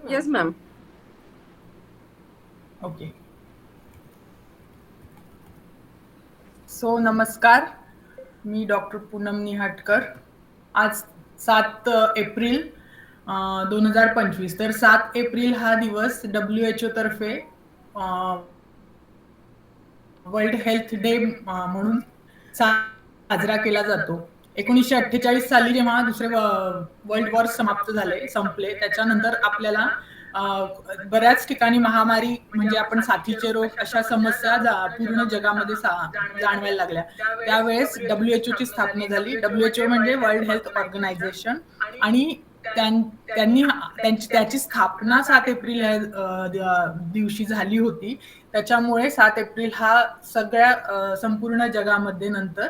Yes, ma'am. Okay. So नमस्कार, मी doctor Poonam निहाटकर. आज 7 April 2025. तर 7 एप्रिल हा दिवस WHO तर्फे वर्ल्ड हेल्थ डे म्हणून साजरा केला जातो. 1948 साली जेव्हा दुसरे वर्ल्ड वॉर समाप्त झाले, संपले, त्याच्यानंतर आपल्याला अ, बऱ्याच ठिकाणी महामारी म्हणजे आपण साथीचे रोग अशा समस्या पूर्ण जगामध्ये जाणवायला लागल्या. त्यावेळेस WHO ची स्थापना झाली. WHO म्हणजे वर्ल्ड हेल्थ ऑर्गनायझेशन. आणि त्याची स्थापना 7 एप्रिल या दिवशी झाली होती. त्याच्यामुळे 7 एप्रिल हा सगळ्या संपूर्ण जगामध्ये नंतर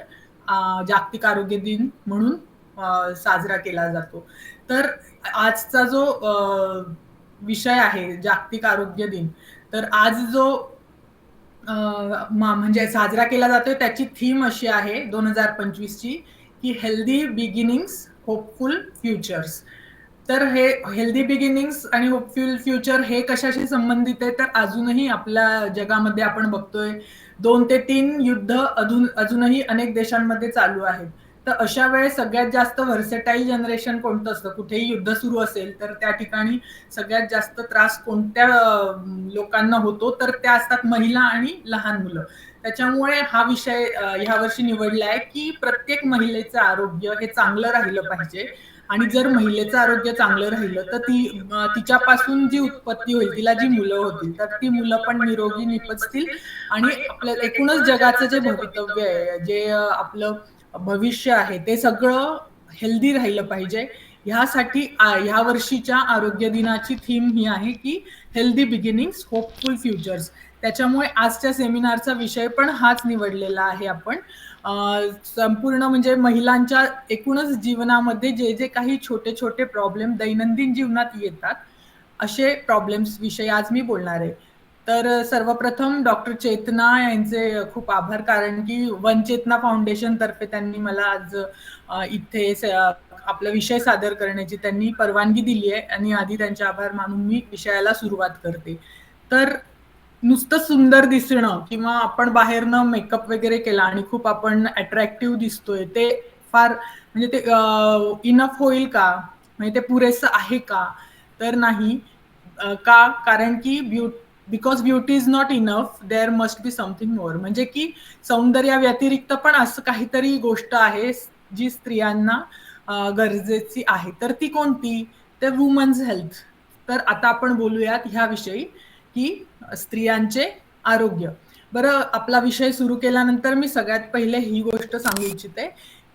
जागतिक आरोग्य दिन म्हणून साजरा केला जातो. तर आजचा जो विषय आहे जागतिक आरोग्य दिन, तर आज जो म्हणजे साजरा केला जातोय त्याची थीम अशी आहे 2025ची, की हेल्दी बिगिनिंग्स होपफुल फ्युचर्स. तर हे हेल्दी बिगिनिंग्स आणि होपफुल फ्युचर हे कशाशी संबंधित आहे, तर अजूनही आपल्या जगामध्ये आपण बघतोय 2 ते 3 युद्ध अजूनही अनेक देशांमध्ये चालू आहेत. तर अशा वेळेस सगळ्यात जास्त व्हर्सेटाईल जनरेशन कोणतं असतं? कुठेही युद्ध सुरू असेल तर त्या ठिकाणी सगळ्यात जास्त त्रास कोणत्या लोकांना होतो, तर त्या असतात महिला आणि लहान मुलं. त्याच्यामुळे हा विषय ह्या वर्षी निवडला आहे, की प्रत्येक महिलेचं आरोग्य हे चांगलं राहिलं पाहिजे. आणि जर महिलेचं आरोग्य चांगलं राहिलं तर तिच्यापासून जी उत्पत्ती होईल, तिला जी मुलं होतील, तर ती मुलं पण निरोगी निपजतील. आणि आपल्या एकूणच जगाचं जे भवितव्य आहे, जे आपलं भविष्य आहे, ते सगळं हेल्दी राहिलं पाहिजे. ह्यासाठी ह्या वर्षीच्या आरोग्य दिनाची थीम ही आहे, की हेल्दी बिगिनिंग्स होपफुल फ्युचर्स. त्याच्यामुळे आजच्या सेमिनारचा विषय पण हाच निवडलेला आहे आपण. संपूर्ण म्हणजे महिलांच्या एकूणच जीवनामध्ये जे जे काही छोटे छोटे प्रॉब्लेम दैनंदिन जीवनात येतात, असे प्रॉब्लेम्स विषयी आज मी बोलणार आहे. तर सर्वप्रथम डॉक्टर चेतना यांचे खूप आभार, कारण की वन चेतना फाउंडेशन तर्फे त्यांनी मला आज इथे आपला विषय सादर करण्याची त्यांनी परवानगी दिली आहे. आणि आधी त्यांचे आभार मानून मी विषयाला सुरुवात करते. तर नुसतं सुंदर दिसणं किंवा आपण बाहेरनं मेकअप वगैरे केला आणि खूप आपण अट्रॅक्टिव्ह दिसतोय, ते फार म्हणजे ते इनफ होईल का? म्हणजे ते पुरेसं आहे का? तर नाही. का? कारण की because beauty is not enough, there must be something more. म्हणजे की सौंदर्या व्यतिरिक्त पण असं काहीतरी गोष्ट आहे जी स्त्रियांना गरजेची आहे. तर ती कोणती? ते वुमन्स हेल्थ. तर आता आपण बोलूयात ह्या विषयी, की स्त्रियांचे आरोग्य. बरं, आपला विषय सुरू केल्यानंतर मी सगळ्यात पहिले ही गोष्ट सांगू इच्छिते,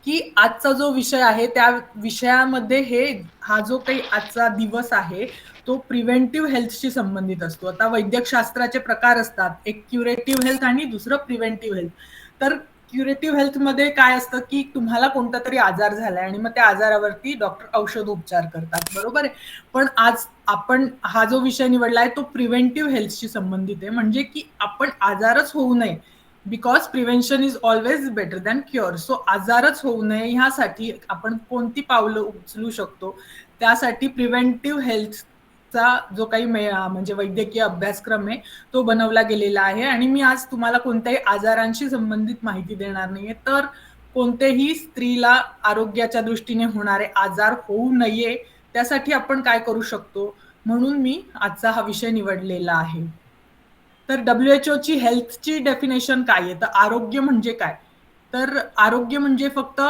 की आजचा जो विषय आहे त्या विषयामध्ये हा जो काही आजचा दिवस आहे, तो प्रिव्हेंटिव्ह हेल्थशी संबंधित असतो. आता वैद्यकशास्त्राचे प्रकार असतात, एक क्युरेटिव्ह हेल्थ आणि दुसरं प्रिव्हेंटिव्ह हेल्थ. तर क्युरेटिव्ह हेल्थमध्ये काय असतं, की तुम्हाला कोणता तरी आजार झालाय आणि मग त्या आजारावरती डॉक्टर औषधोपचार करतात, बरोबर आहे. पण आज आपण हा जो विषय निवडला आहे तो प्रिव्हेंटिव्ह हेल्थशी संबंधित आहे. म्हणजे की आपण आजारच होऊ नये, because prevention is always better than cure. So आजारच होऊ नये ह्यासाठी आपण कोणती पावलं उचलू शकतो, त्यासाठी प्रिव्हेंटिव्ह हेल्थचा जो काही म्हणजे वैद्यकीय अभ्यासक्रम आहे तो बनवला गेलेला आहे. आणि मी आज तुम्हाला कोणत्याही आजारांशी संबंधित माहिती देणार नाहीये, तर कोणत्याही स्त्रीला आरोग्याच्या दृष्टीने होणारे आजार होऊ नये त्यासाठी आपण काय करू शकतो, म्हणून मी आजचा हा विषय निवडलेला आहे. तर WHO ची हेल्थची डेफिनेशन काय आहे? तर आरोग्य म्हणजे काय? तर आरोग्य म्हणजे फक्त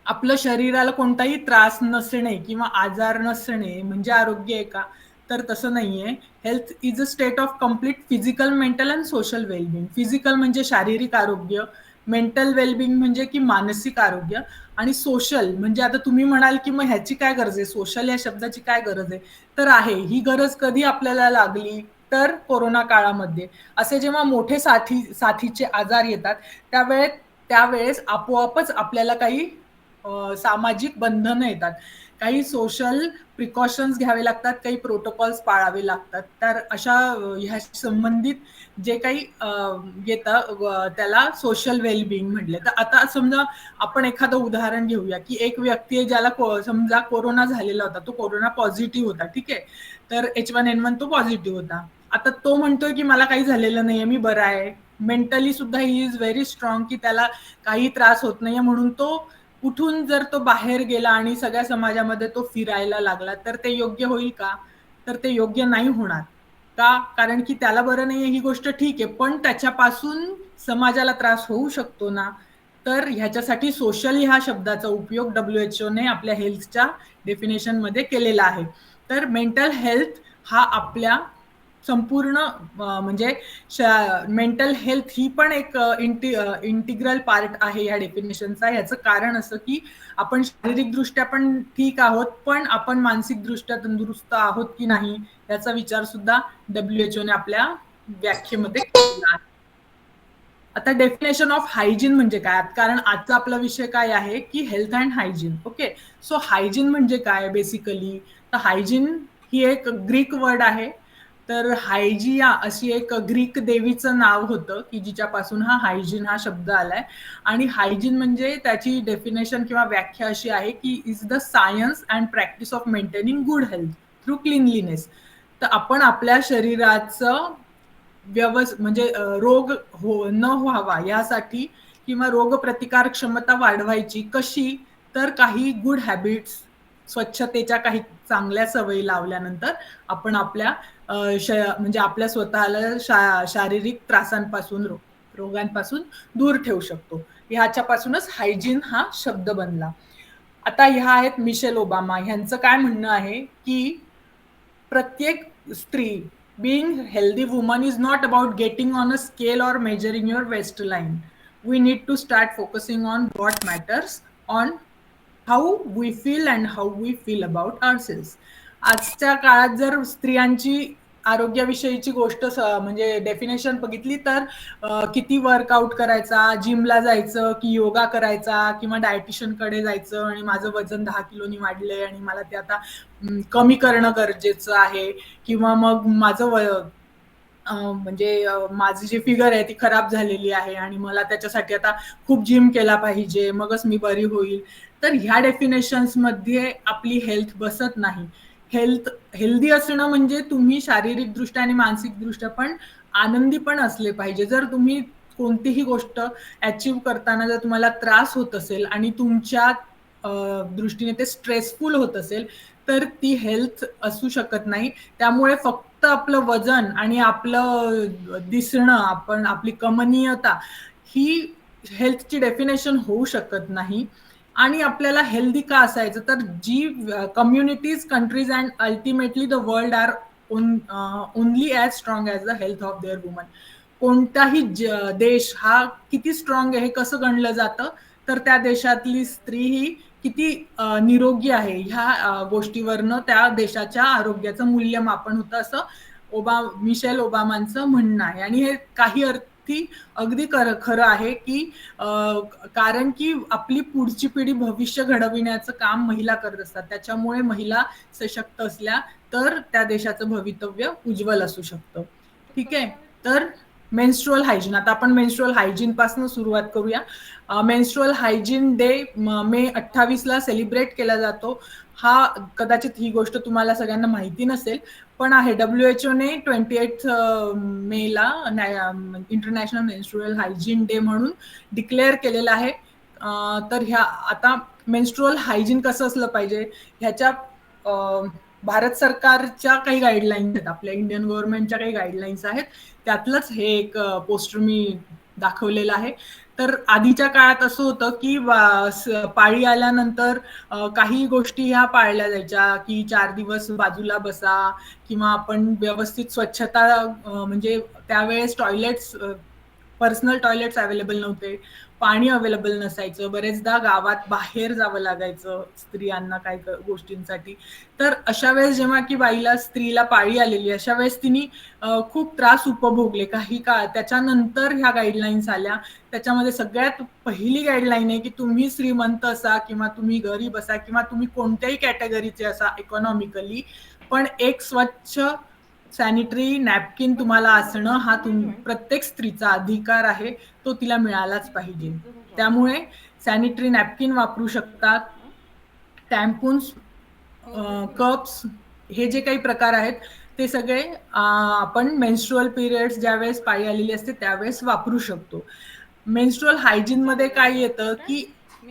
आपलं शरीराला कोणताही त्रास नसणे किंवा आजार नसणे म्हणजे आरोग्य आहे का? तर तसं नाहीये. Health is a state of complete physical, mental and social wellbeing. Physical म्हणजे शारीरिक आरोग्य, मेंटल वेलबिंग म्हणजे की मानसिक आरोग्य, आणि सोशल म्हणजे आता तुम्ही म्हणाल की मग ह्याची काय गरज आहे, सोशल या शब्दाची काय गरज आहे? तर आहे. ही गरज कधी आपल्याला लागली, तर कोरोना काळामध्ये. असे जेव्हा मोठे साथीचे आजार येतात, त्यावेळेस त्यावेळेस आपोआपच आपल्याला काही सामाजिक बंधनं येतात. काही सोशल प्रिकॉशन्स घ्यावे लागतात, काही प्रोटोकॉल्स पाळावे लागतात. तर अशा ह्या संबंधित जे काही येतं त्याला सोशल वेलबिंग म्हटले. तर आता समजा आपण एखादं उदाहरण घेऊया, की एक व्यक्ती आहे ज्याला समजा कोरोना झालेला होता, तो कोरोना पॉझिटिव्ह होता, ठीक आहे. तर H1N1 तो पॉझिटिव्ह होता. आता तो म्हणतोय की मला काही झालेलं नाहीये, मी बरा आहे. मेंटली सुद्धा ही इज व्हेरी स्ट्रॉंग, की त्याला काही त्रास होत नाहीये, म्हणून तो उठून जर तो बाहेर गेला आणि सगळ्या समाजामध्ये तो फिरायला लागला, तर ते योग्य होईल का? तर ते योग्य नाही होणार. का? कारण की त्याला बरं नाहीये ही गोष्ट ठीक आहे, पण त्याच्यापासून समाजाला त्रास होऊ शकतो ना. तर ह्याच्यासाठी सोशल ह्या शब्दाचा उपयोग WHO ने आपल्या हेल्थच्या डेफिनेशन मध्ये केलेला आहे. तर मेंटल हेल्थ हा आपल्या संपूर्ण म्हणजे मेंटल हेल्थ ही पण एक इंटिग्रल पार्ट आहे या डेफिनेशनचा. याचं कारण असं की आपण शारीरिकदृष्ट्या पण ठीक आहोत, पण आपण मानसिकदृष्ट्या तंदुरुस्त आहोत की नाही याचा विचार सुद्धा WHO ने आपल्या व्याख्येमध्ये केलेला आहे. आता डेफिनेशन ऑफ हायजीन म्हणजे काय? कारण आजचा आपला विषय काय आहे की health and hygiene. Okay. So hygiene म्हणजे काय बेसिकली? तर हायजीन ही एक ग्रीक वर्ड आहे. तर हायजिया अशी एक ग्रीक देवीचं नाव होतं की जिच्यापासून हा हायजीन हा शब्द आलाय. आणि हायजीन म्हणजे त्याची डेफिनेशन किंवा व्याख्या अशी आहे की is the science and practice of maintaining good health through cleanliness. तर आपण आपल्या शरीराचं म्हणजे रोग न व्हावा यासाठी किंवा रोग प्रतिकार क्षमता वाढवायची कशी, तर काही गुड हॅबिट्स, स्वच्छतेच्या काही चांगल्या सवयी लावल्यानंतर आपण आपल्या म्हणजे आपल्या स्वतःला शारीरिक त्रासांपासून रोगांपासून दूर ठेवू शकतो. ह्याच्यापासूनच हायजीन हा शब्द बनला. आता ह्या आहेत मिशेल ओबामा. ह्यांचं काय म्हणणं आहे की प्रत्येक स्त्री, being healthy woman is not about getting on a scale or measuring your waistline. We need to start focusing on what matters, on how we feel and how we feel about ourselves. आजच्या काळात जर स्त्रियांची आरोग्याविषयीची गोष्ट म्हणजे definition बघितली तर किती workout करायचा, जिमला जायचं की योगा करायचा किंवा डायटिशियन कडे जायचं आणि माझं वजन 10 किलोनी वाढलंय आणि मला ते आता कमी करणं गरजेचं आहे, किंवा मग माझं म्हणजे माझी जी फिगर आहे ती खराब झालेली आहे आणि मला त्याच्यासाठी आता खूप जिम केला पाहिजे मगच मी बरी होईल. तर ह्या डेफिनेशन्स मध्ये आपली हेल्थ बसत नाही. हेल्दी असणं म्हणजे तुम्ही शारीरिकदृष्ट्या आणि मानसिकदृष्ट्या पण आनंदी पण असले पाहिजे. जर तुम्ही कोणतीही गोष्ट अचीव्ह करताना जर तुम्हाला त्रास होत असेल आणि तुमच्या दृष्टीने ते स्ट्रेसफुल होत असेल, तर ती हेल्थ असू शकत नाही. त्यामुळे फक्त आपलं वजन आणि आपलं दिसणं, आपली कमनीयता ही हेल्थची डेफिनेशन होऊ शकत नाही. आणि आपल्याला हेल्दी का असायचं, तर जी communities, countries and ultimately the world are only as strong as the health of their women. कोणताही देश हा किती स्ट्रॉंग आहे हे कसं गणलं जातं, तर त्या देशातली स्त्री ही किती निरोगी आहे ह्या गोष्टीवरनं त्या देशाच्या आरोग्याचं मूल्यमापन होतं, असं मिशेल ओबामांचं म्हणणं आहे. आणि हे काही अर्थी अगदी खरं आहे की कारण की आपली पुढची पिढी भविष्य घडविण्याचं काम महिला करत असतात. त्याच्यामुळे महिला सशक्त असल्या तर त्या देशाचं भवितव्य उज्ज्वल असू शकतं. ठीक आहे. तर मेन्स्ट्रुअल हायजीन, आता आपण मेन्स्ट्रुअल हायजीन पासून सुरुवात करूया. मेन्स्ट्रुअल हायजीन डे मे 28 ला सेलिब्रेट केला जातो. हा कदाचित ही गोष्ट तुम्हाला सगळ्यांना माहिती नसेल, पण आहे. WHO ने 28 मे ला इंटरनॅशनल मेन्स्ट्रुअल हायजीन डे म्हणून डिक्लेअर केलेला आहे. तर ह्या आता मेन्स्ट्रुअल हायजीन कसं असलं पाहिजे ह्याच्या भारत सरकारच्या काही गाईडलाईन्स आहेत, आपल्या इंडियन गव्हर्नमेंटच्या काही गाईडलाईन्स आहेत, त्यातलंच हे एक पोस्टर मी दाखवलेलं आहे. तर आधीच्या काळात असं होतं की पाळी आल्यानंतर काही गोष्टी ह्या पाळल्या जायच्या की 4 दिवस बाजूला बसा, किंवा आपण व्यवस्थित स्वच्छता म्हणजे त्यावेळेस टॉयलेट्स पर्सनल टॉयलेट्स अवेलेबल नव्हते, पाणी अवेलेबल नसायचं, बरेचदा गावात बाहेर जावं लागायचं स्त्रियांना काही गोष्टींसाठी. तर अशा वेळेस जेव्हा की बाईला स्त्रीला पाळी आलेली, अशा वेळेस तिने खूप त्रास उपभोगले काही काळ. त्याच्यानंतर ह्या गाईडलाईन्स आल्या. त्याच्यामध्ये सगळ्यात पहिली गाईडलाईन आहे की तुम्ही श्रीमंत असा किंवा तुम्ही गरीब असा किंवा तुम्ही कोणत्याही कॅटेगरीचे असा इकॉनॉमिकली, पण एक स्वच्छ सॅनिटरी नॅपकिन तुम्हाला असणं हा प्रत्येक स्त्रीचा अधिकार आहे, तो तिला मिळालाच पाहिजे. त्यामुळे सॅनिटरी नॅपकिन वापरू शकतात, टॅम्पून्स, कप्स, हे जे काही प्रकार आहेत ते सगळे आपण मेन्स्ट्रुअल पिरियड्स ज्यावेळेस पाळी आलेली असते त्यावेळेस वापरू शकतो. मेन्स्ट्रुअल हायजीन मध्ये काय येतं की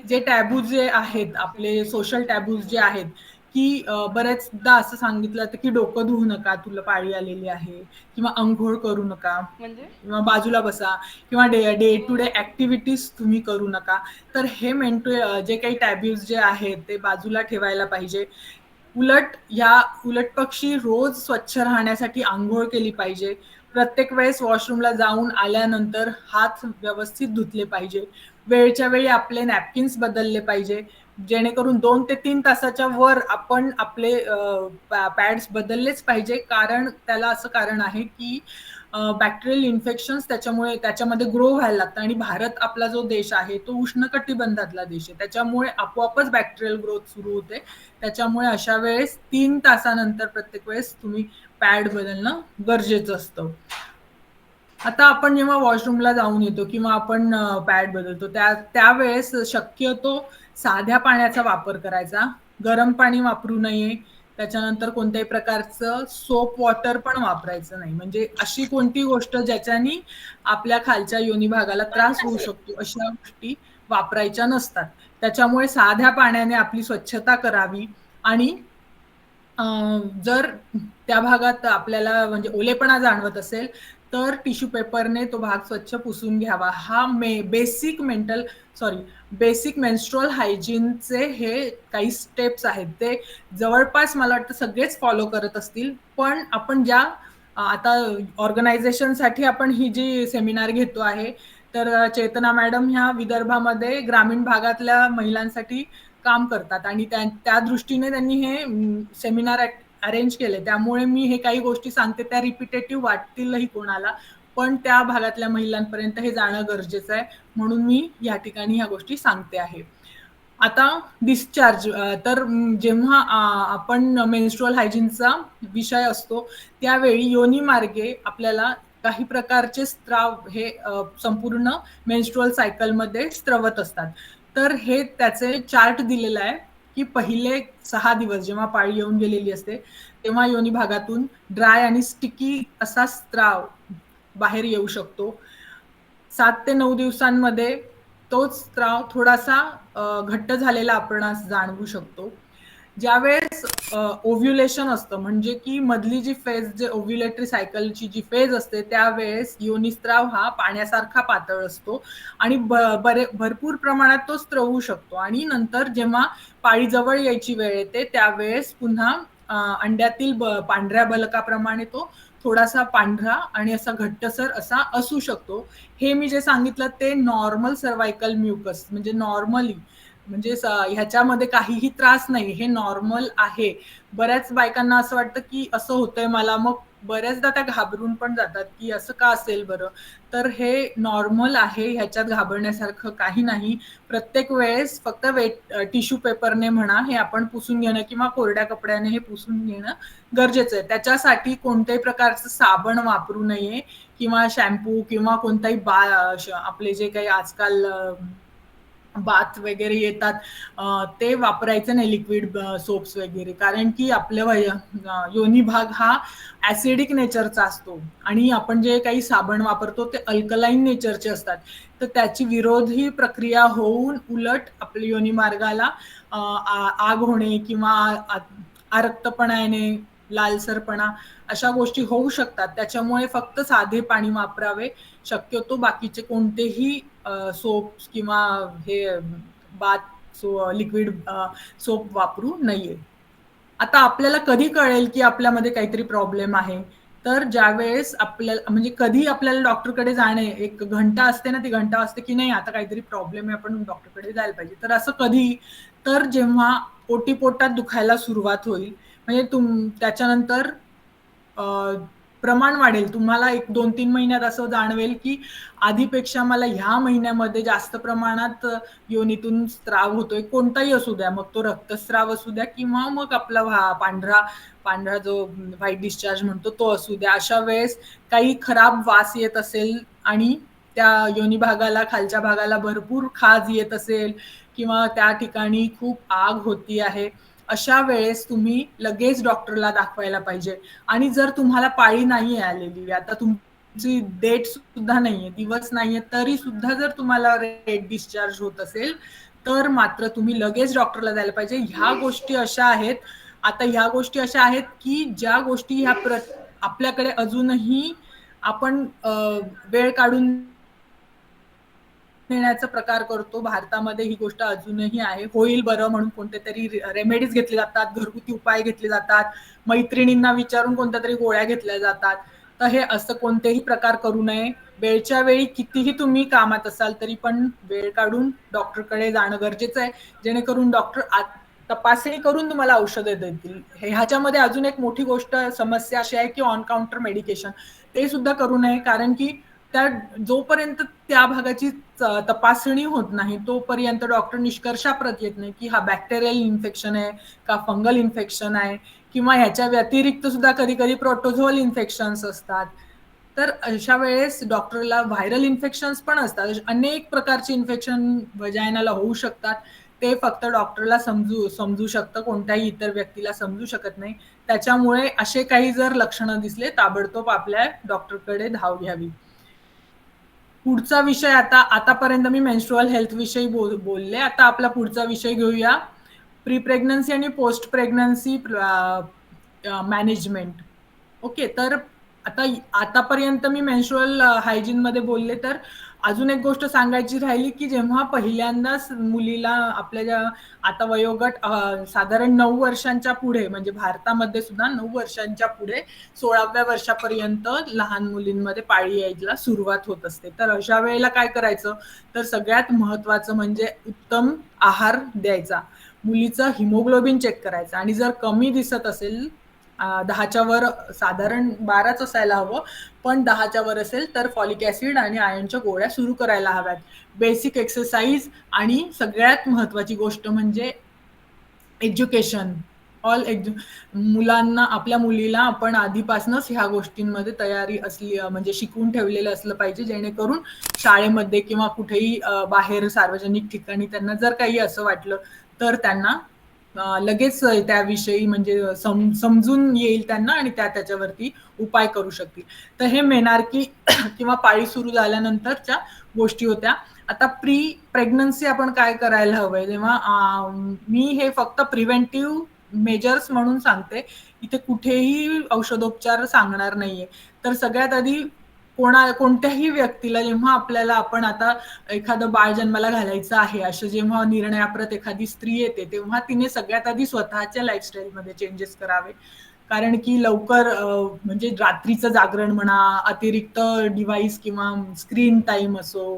जे टॅबू जे आहेत, आपले सोशल टॅबूज जे आहेत, की बऱ्याचदा असं सांगितलं जातं की डोकं धुवू नका, तुला पाळी आलेली आहे, किंवा अंघोळ करू नका, म्हणजे किंवा बाजूला बसा, किंवा डे टू डे ऍक्टिव्हिटीज तुम्ही करू नका. तर हे जे काही टॅब्यूज जे आहेत ते बाजूला ठेवायला पाहिजे. उलट पक्षी रोज स्वच्छ राहण्यासाठी आंघोळ केली पाहिजे. प्रत्येक वेळेस वॉशरूमला जाऊन आल्यानंतर हात व्यवस्थित धुतले पाहिजे. वेळच्या वेळी आपले नॅपकिन्स बदलले पाहिजे, जेणेकरून 2 ते 3 तासाच्या वर आपण आपले पॅड्स बदललेच पाहिजे. कारण त्याला असं कारण आहे की बॅक्टेरियल इन्फेक्शन्स त्याच्यामध्ये ग्रो व्हायला लागतं, आणि भारत आपला जो देश आहे तो उष्ण कटिबंधातला देश आहे, त्याच्यामुळे आपोआपच बॅक्टेरियल ग्रोथ सुरू होते. त्याच्यामुळे अशा वेळेस 3 तासानंतर प्रत्येक वेळेस तुम्ही पॅड बदलणं गरजेचं असतं. आता आपण जेव्हा वॉशरूमला जाऊन येतो किंवा आपण पॅड बदलतो त्यावेळेस शक्यतो साध्या पाण्याचा वापर करायचा. गरम पाणी वापरू नये. त्याच्यानंतर कोणत्याही प्रकारचं सोप वॉटर पण वापरायचं नाही. म्हणजे अशी कोणती गोष्ट ज्याच्यानी आपल्या खालच्या योनी भागाला त्रास होऊ शकतो, अशा गोष्टी वापरायच्या नसतात. त्याच्यामुळे साध्या पाण्याने आपली स्वच्छता करावी. आणि जर त्या भागात आपल्याला म्हणजे ओलेपणा जाणवत असेल, तर टिश्यू पेपरने तो भाग स्वच्छ पुसून घ्यावा. हा बेसिक मेन्स्ट्रुअल हायजीनचे हे काही स्टेप्स आहेत, ते जवळपास मला वाटतं सगळेच फॉलो करत असतील. पण आपण आता ऑर्गनायझेशनसाठी आपण ही जी सेमिनार घेतो आहे, तर चेतना मॅडम ह्या विदर्भामध्ये ग्रामीण भागातल्या महिलांसाठी काम करतात, आणि त्या दृष्टीने त्यांनी हे सेमिनार अरेंज केले. त्यामुळे मी हे काही गोष्टी सांगते त्या रिपिटेटिव्ह वाटतीलही कोणाला, पण त्या भागातल्या महिलांपर्यंत हे जाणं गरजेचं आहे, म्हणून मी या ठिकाणी ह्या गोष्टी सांगते आहे. आता डिस्चार्ज, तर जेव्हा आपण मेन्स्ट्रुअल हायजीनचा विषय असतो त्यावेळी योनी मार्गे आपल्याला काही प्रकारचे स्त्राव हे संपूर्ण मेन्स्ट्रुअल सायकलमध्ये स्त्रवत असतात. तर हे त्याचे चार्ट दिलेला आहे की पहिले 6 दिवस जेव्हा पाळी येऊन गेलेली असते तेव्हा योनी भागातून ड्राय आणि स्टिकी असा स्त्राव बाहेर येऊ शकतो. 7 ते 9 दिवसांमध्ये तोच स्त्राव थोडासा घट्ट झालेला आपण जाणवू शकतो. ज्यावेळेस ओव्ह्युलेशन असतं, म्हणजे की मधली जी फेज, जे ओव्ह्युलेटरी सायकलची जी फेज असते, त्यावेळेस योनिस्त्राव हा पाण्यासारखा पातळ असतो आणि भरपूर प्रमाणात तो स्त्रवू शकतो. आणि नंतर जेव्हा पाळी जवळ यायची वेळ येते त्यावेळेस पुन्हा अंड्यातील पांढऱ्या बलकाप्रमाणे तो थोडासा पांढरा आणि असा घट्टसर असा असू शकतो. हे मी जे सांगितलं ते नॉर्मल सर्वायकल म्युकस, म्हणजे नॉर्मली, म्हणजे ह्याच्यामध्ये काहीही त्रास नाही, हे नॉर्मल आहे. बऱ्याच बायकांना असं वाटतं की असं होतंय मला, मग बऱ्याचदा त्या घाबरून पण जातात की असं का असेल बरं. तर हे नॉर्मल आहे, ह्याच्यात घाबरण्यासारखं काही नाही. प्रत्येक वेळेस फक्त टिश्यू पेपरने म्हणा हे आपण पुसून घेणं किंवा कोरड्या कपड्याने हे पुसून घेणं गरजेचं आहे. त्याच्यासाठी कोणत्याही प्रकारचं साबण वापरू नये किंवा शॅम्पू किंवा कोणताही आपले जे काही आजकाल बाथ वगैरे येतात ते वापरायचं नाही, लिक्विड सोप्स वगैरे. कारण की योनी भाग हा ऍसिडिक नेचरचा असतो आणि आपण जे काही साबण वापरतो ते अल्कलाईन नेचरचे असतात. तर त्याची विरोधी प्रक्रिया होऊन उलट आपल्या योनी मार्गाला आग होणे किंवा आरक्तपणा येणे, लालसरपणा, अशा गोष्टी होऊ शकतात. त्याच्यामुळे फक्त साधे पाणी वापरावे. शक्यतो बाकीचे कोणतेही सोप्स किंवा हे लिक्विड सोप वापरू नये. आता आपल्याला कधी कळेल की आपल्यामध्ये काहीतरी प्रॉब्लेम आहे? तर ज्यावेळेस आपल्याला म्हणजे कधी आपल्याला डॉक्टरकडे जाणे, एक घंटा असते ना, ती घंटा असते की नाही आता काहीतरी प्रॉब्लेम आहे, आपण डॉक्टरकडे जायला पाहिजे. तर असं कधी? तर जेव्हा ओटीपोटात दुखायला सुरुवात होईल, म्हणजे त्याच्यानंतर अ, प्रमाण वाढेल. तुम्हाला एक 2-3 महिन्यात असं जाणवेल, की आधीपेक्षा मला ह्या महिन्यामध्ये जास्त प्रमाणात योनीतून स्त्राव होतोय. कोणताही असू द्या, मग तो रक्तस्राव असू द्या किंवा मग आपला पांढरा पांढरा जो व्हाईट डिस्चार्ज म्हणतो तो असू द्या. अशा वेळेस काही खराब वास येत असेल आणि त्या योनी भागाला, खालच्या भागाला भरपूर खाज येत असेल किंवा त्या ठिकाणी खूप आग होती आहे, अशा वेळेस तुम्ही लगेच डॉक्टरला दाखवायला पाहिजे. आणि जर तुम्हाला पाळी नाहीये आलेली, आता तुमची डेट सुद्धा नाहीये, दिवस नाहीये, तरी सुद्धा जर तुम्हाला रेड डिस्चार्ज होत असेल, तर मात्र तुम्ही लगेच डॉक्टरला जायला पाहिजे. ह्या गोष्टी अशा आहेत, आता ह्या गोष्टी अशा आहेत, की ज्या गोष्टी आपल्याकडे अजूनही आपण वेळ काढून नेण्याचा प्रकार करतो. भारतामध्ये ही गोष्ट अजूनही आहे. होईल बरं म्हणून कोणतेतरी रेमेडीज घेतले जातात, घरगुती उपाय घेतले जातात, मैत्रिणींना विचारून कोणत्यातरी गोळ्या घेतल्या जातात. तर हे असं कोणतेही प्रकार करू नये. वेळच्या वेळी कितीही तुम्ही कामात असाल तरी पण वेळ काढून डॉक्टरकडे जाणं गरजेचं आहे. जेणेकरून डॉक्टर तपासणी करून तुम्हाला औषधं देतील. ह्याच्यामध्ये अजून एक मोठी गोष्ट समस्या अशी आहे, की ऑन काउंटर मेडिकेशन ते सुद्धा करू नये. कारण की त्या जोपर्यंत त्या भागाची तपासणी होत नाही, तोपर्यंत डॉक्टर निष्कर्षाप्रत येत नाही, की हा बॅक्टेरियल इन्फेक्शन आहे का फंगल इन्फेक्शन आहे किंवा ह्याच्या व्यतिरिक्त सुद्धा कधी-कधी प्रोटोझोअल इन्फेक्शन्स असतात. तर अशा वेळेस डॉक्टरला व्हायरल इन्फेक्शन्स पण असतात. अनेक प्रकारचे इन्फेक्शन व्हजायनाला होऊ शकतात. ते फक्त डॉक्टरला समजू शकतं. कोणत्याही इतर व्यक्तीला समजू शकत नाही. त्याच्यामुळे असे काही जर लक्षणं दिसले, ताबडतोब आपल्या डॉक्टरकडे धाव घ्यावी. पुढचा विषय आतापर्यंत मी मेन्स्ट्रुअल हेल्थ विषयी बोलले. आता आपला पुढचा विषय घेऊया. प्री प्रेग्नन्सी आणि पोस्ट प्रेग्नन्सी मॅनेजमेंट. ओके. तर आतापर्यंत मी मेन्स्ट्रुअल हायजीनमध्ये बोलले. तर अजून एक गोष्ट सांगायची राहिली, की जेव्हा पहिल्यांदाच मुलीला आपल्या ज्या आता वयोगट साधारण 9 वर्षांच्या पुढे म्हणजे भारतामध्ये सुद्धा 9 वर्षांच्या पुढे 16व्या वर्षापर्यंत लहान मुलींमध्ये पाळी यायला सुरुवात होत असते. तर अशा वेळेला काय करायचं? तर सगळ्यात महत्त्वाचं म्हणजे उत्तम आहार द्यायचा. मुलीचं हिमोग्लोबिन चेक करायचं आणि जर कमी दिसत असेल 10च्या वर साधारण 12च असायला हवं, पण 10च्या वर असेल तर फॉलिक ॲसिड आणि आयर्नच्या गोळ्या सुरू करायला हव्यात. बेसिक एक्सरसाइज आणि सगळ्यात महत्त्वाची गोष्ट म्हणजे एज्युकेशन. मुलांना आपल्या मुलीला आपण आधीपासूनच ह्या गोष्टींमध्ये तयारी असली म्हणजे शिकवून ठेवलेलं असलं पाहिजे, जेणेकरून शाळेमध्ये किंवा कुठेही बाहेर सार्वजनिक ठिकाणी त्यांना जर काही असं वाटलं, तर त्यांना लगेच त्याविषयी म्हणजे समजून येईल त्यांना आणि त्याच्यावरती उपाय करू शकतील. तर हे मेनार्की किंवा पाळी सुरू झाल्यानंतरच्या गोष्टी होत्या. आता प्री प्रेग्नन्सी आपण काय करायला हवंय जेव्हा मी हे फक्त प्रिव्हेंटिव्ह मेजर्स म्हणून सांगते. इथे कुठेही औषधोपचार सांगणार नाहीये. तर सगळ्यात आधी कोणत्याही व्यक्तीला जेव्हा आपल्याला आपण आता एखादं बाळ जन्माला घालायचं आहे, असं जेव्हा निर्णयाप्रत एखादी स्त्री येते, तेव्हा तिने सगळ्यात आधी स्वतःच्या लाईफस्टाईलमध्ये चेंजेस करावे. कारण की लवकर म्हणजे रात्रीचं जागरण म्हणा, अतिरिक्त डिव्हाइस किंवा स्क्रीन टाईम असो,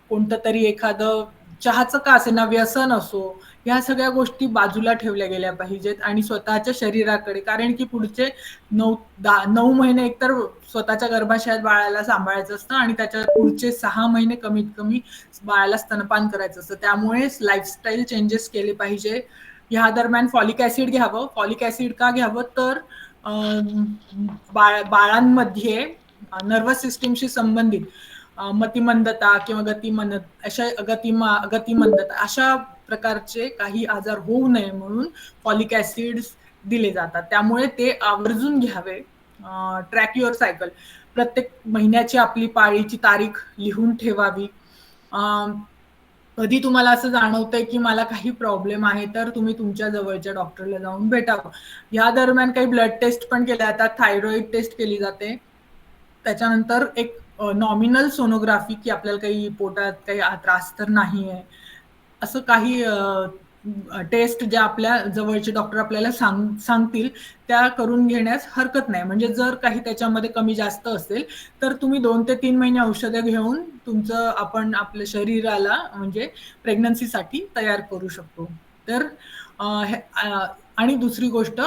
कोणतं तरी एखादं चहाचं का असेना व्यसन असो, ह्या सगळ्या गोष्टी बाजूला ठेवल्या गेल्या पाहिजेत आणि स्वतःच्या शरीराकडे कारण की पुढचे 9 महिने एकतर स्वतःच्या गर्भाशयात बाळाला सांभाळायचं असतं आणि त्याच्या पुढचे 6 महिने कमीत कमी बाळाला स्तनपान करायचं असतं. त्यामुळे लाईफस्टाईल चेंजेस केले पाहिजे. ह्या दरम्यान फॉलिक ॲसिड घ्यावं. फॉलिक ॲसिड का घ्यावं? तर बाळांमध्ये नर्व्हस सिस्टीमशी संबंधित मतिमंदता किंवा गतिमंदता अशा प्रकारचे काही आजार होऊ नये म्हणून फॉलिक ॲसिड्स दिले जातात. त्यामुळे ते आवर्जून घ्यावे. Track your cycle. प्रत्येक महिन्याची आपली पाळीची तारीख लिहून ठेवावी. कधी तुम्हाला असं जाणवतंय की मला काही प्रॉब्लेम आहे, तर तुम्ही तुमच्या जवळच्या डॉक्टरला जाऊन भेटावं. या दरम्यान काही ब्लड टेस्ट पण केल्या जातात. थायरॉइड टेस्ट केली जाते. त्याच्यानंतर एक नॉमिनल सोनोग्राफी की आपल्याला काही पोटात काही त्रास तर नाहीये. असं काही टेस्ट ज्या आपल्या जवळचे डॉक्टर आपल्याला सांगतील त्या करून घेण्यास हरकत नाही. म्हणजे जर काही त्याच्यामध्ये कमी जास्त असेल तर तुम्ही 2 ते 3 महिने औषधं घेऊन तुमचं आपण आपल्या शरीराला म्हणजे प्रेग्नन्सीसाठी तयार करू शकतो. तर आणि दुसरी गोष्ट,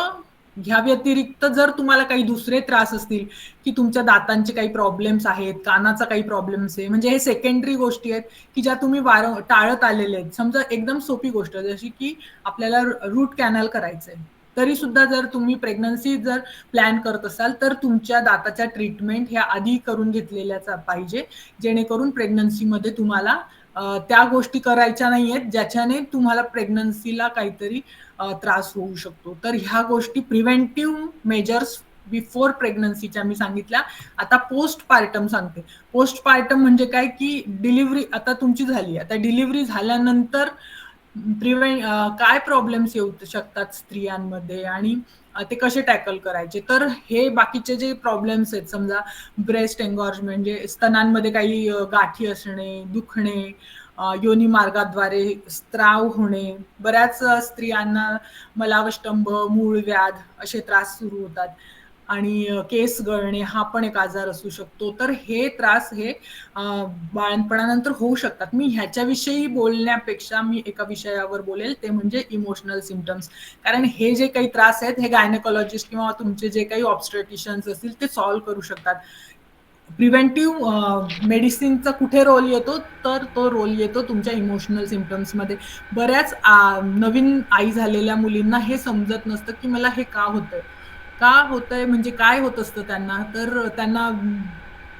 ह्या व्यतिरिक्त जर तुम्हाला काही दुसरे त्रास असतील, की तुमच्या दातांचे काही प्रॉब्लेम्स आहेत, कानाचा काही प्रॉब्लेम्स आहे, म्हणजे हे सेकंडरी गोष्टी आहेत, की ज्या तुम्ही टाळत आलेले आहेत. समजा एकदम सोपी गोष्ट जशी की आपल्याला रूट कॅनल करायचंय. तरी सुद्धा जर तुम्ही प्रेग्नन्सी जर प्लॅन करत असाल, तर तुमच्या दाताच्या ट्रीटमेंट ह्या आधी करून घेतलेल्याच पाहिजे. जेणेकरून प्रेग्नन्सीमध्ये तुम्हाला त्या गोष्टी करायच्या नाहीयेत, ज्याच्याने तुम्हाला प्रेग्नन्सीला काहीतरी त्रास होऊ शकतो. तर ह्या गोष्टी प्रिव्हेंटिव्ह मेजर्स बिफोर प्रेग्नन्सीच्या मी सांगितल्या. आता पोस्ट पार्टम सांगते. पोस्ट पार्टम म्हणजे काय, की डिलिव्हरी आता तुमची झाली. आता डिलिव्हरी झाल्यानंतर काय प्रॉब्लेम्स येऊ शकतात स्त्रियांमध्ये आणि ते कसे टॅकल करायचे. तर हे बाकीचे जे प्रॉब्लेम्स आहेत, समजा ब्रेस्ट एन्गॉर्जमेंट म्हणजे स्तनांमध्ये काही गाठी असणे, दुखणे, योनी मार्गाद्वारे स्त्राव होणे, बऱ्याच स्त्रियांना मलावष्टंभ, मूळव्याध असे त्रास सुरू होतात आणि केस गळणे हा पण एक आजार असू शकतो. तर हे त्रास हे बाळंतपणानंतर होऊ शकतात. मी ह्याच्याविषयी बोलण्यापेक्षा मी एका विषयावर बोलेल, ते म्हणजे इमोशनल सिम्पटम्स. कारण हे जे काही त्रास आहेत हे गायनेकॉलॉजिस्ट किंवा तुमचे जे काही ऑब्स्टेट्रिशियन्स असतील ते सॉल्व्ह करू शकतात. प्रिव्हेंटिव्ह मेडिसिनचा कुठे रोल येतो, तर तो रोल येतो तुमच्या इमोशनल सिम्पटम्समध्ये. बऱ्याच नवीन आई झालेल्या मुलींना हे समजत नसतं, की मला हे का होतंय? का होतंय म्हणजे काय होत असतं त्यांना? तर त्यांना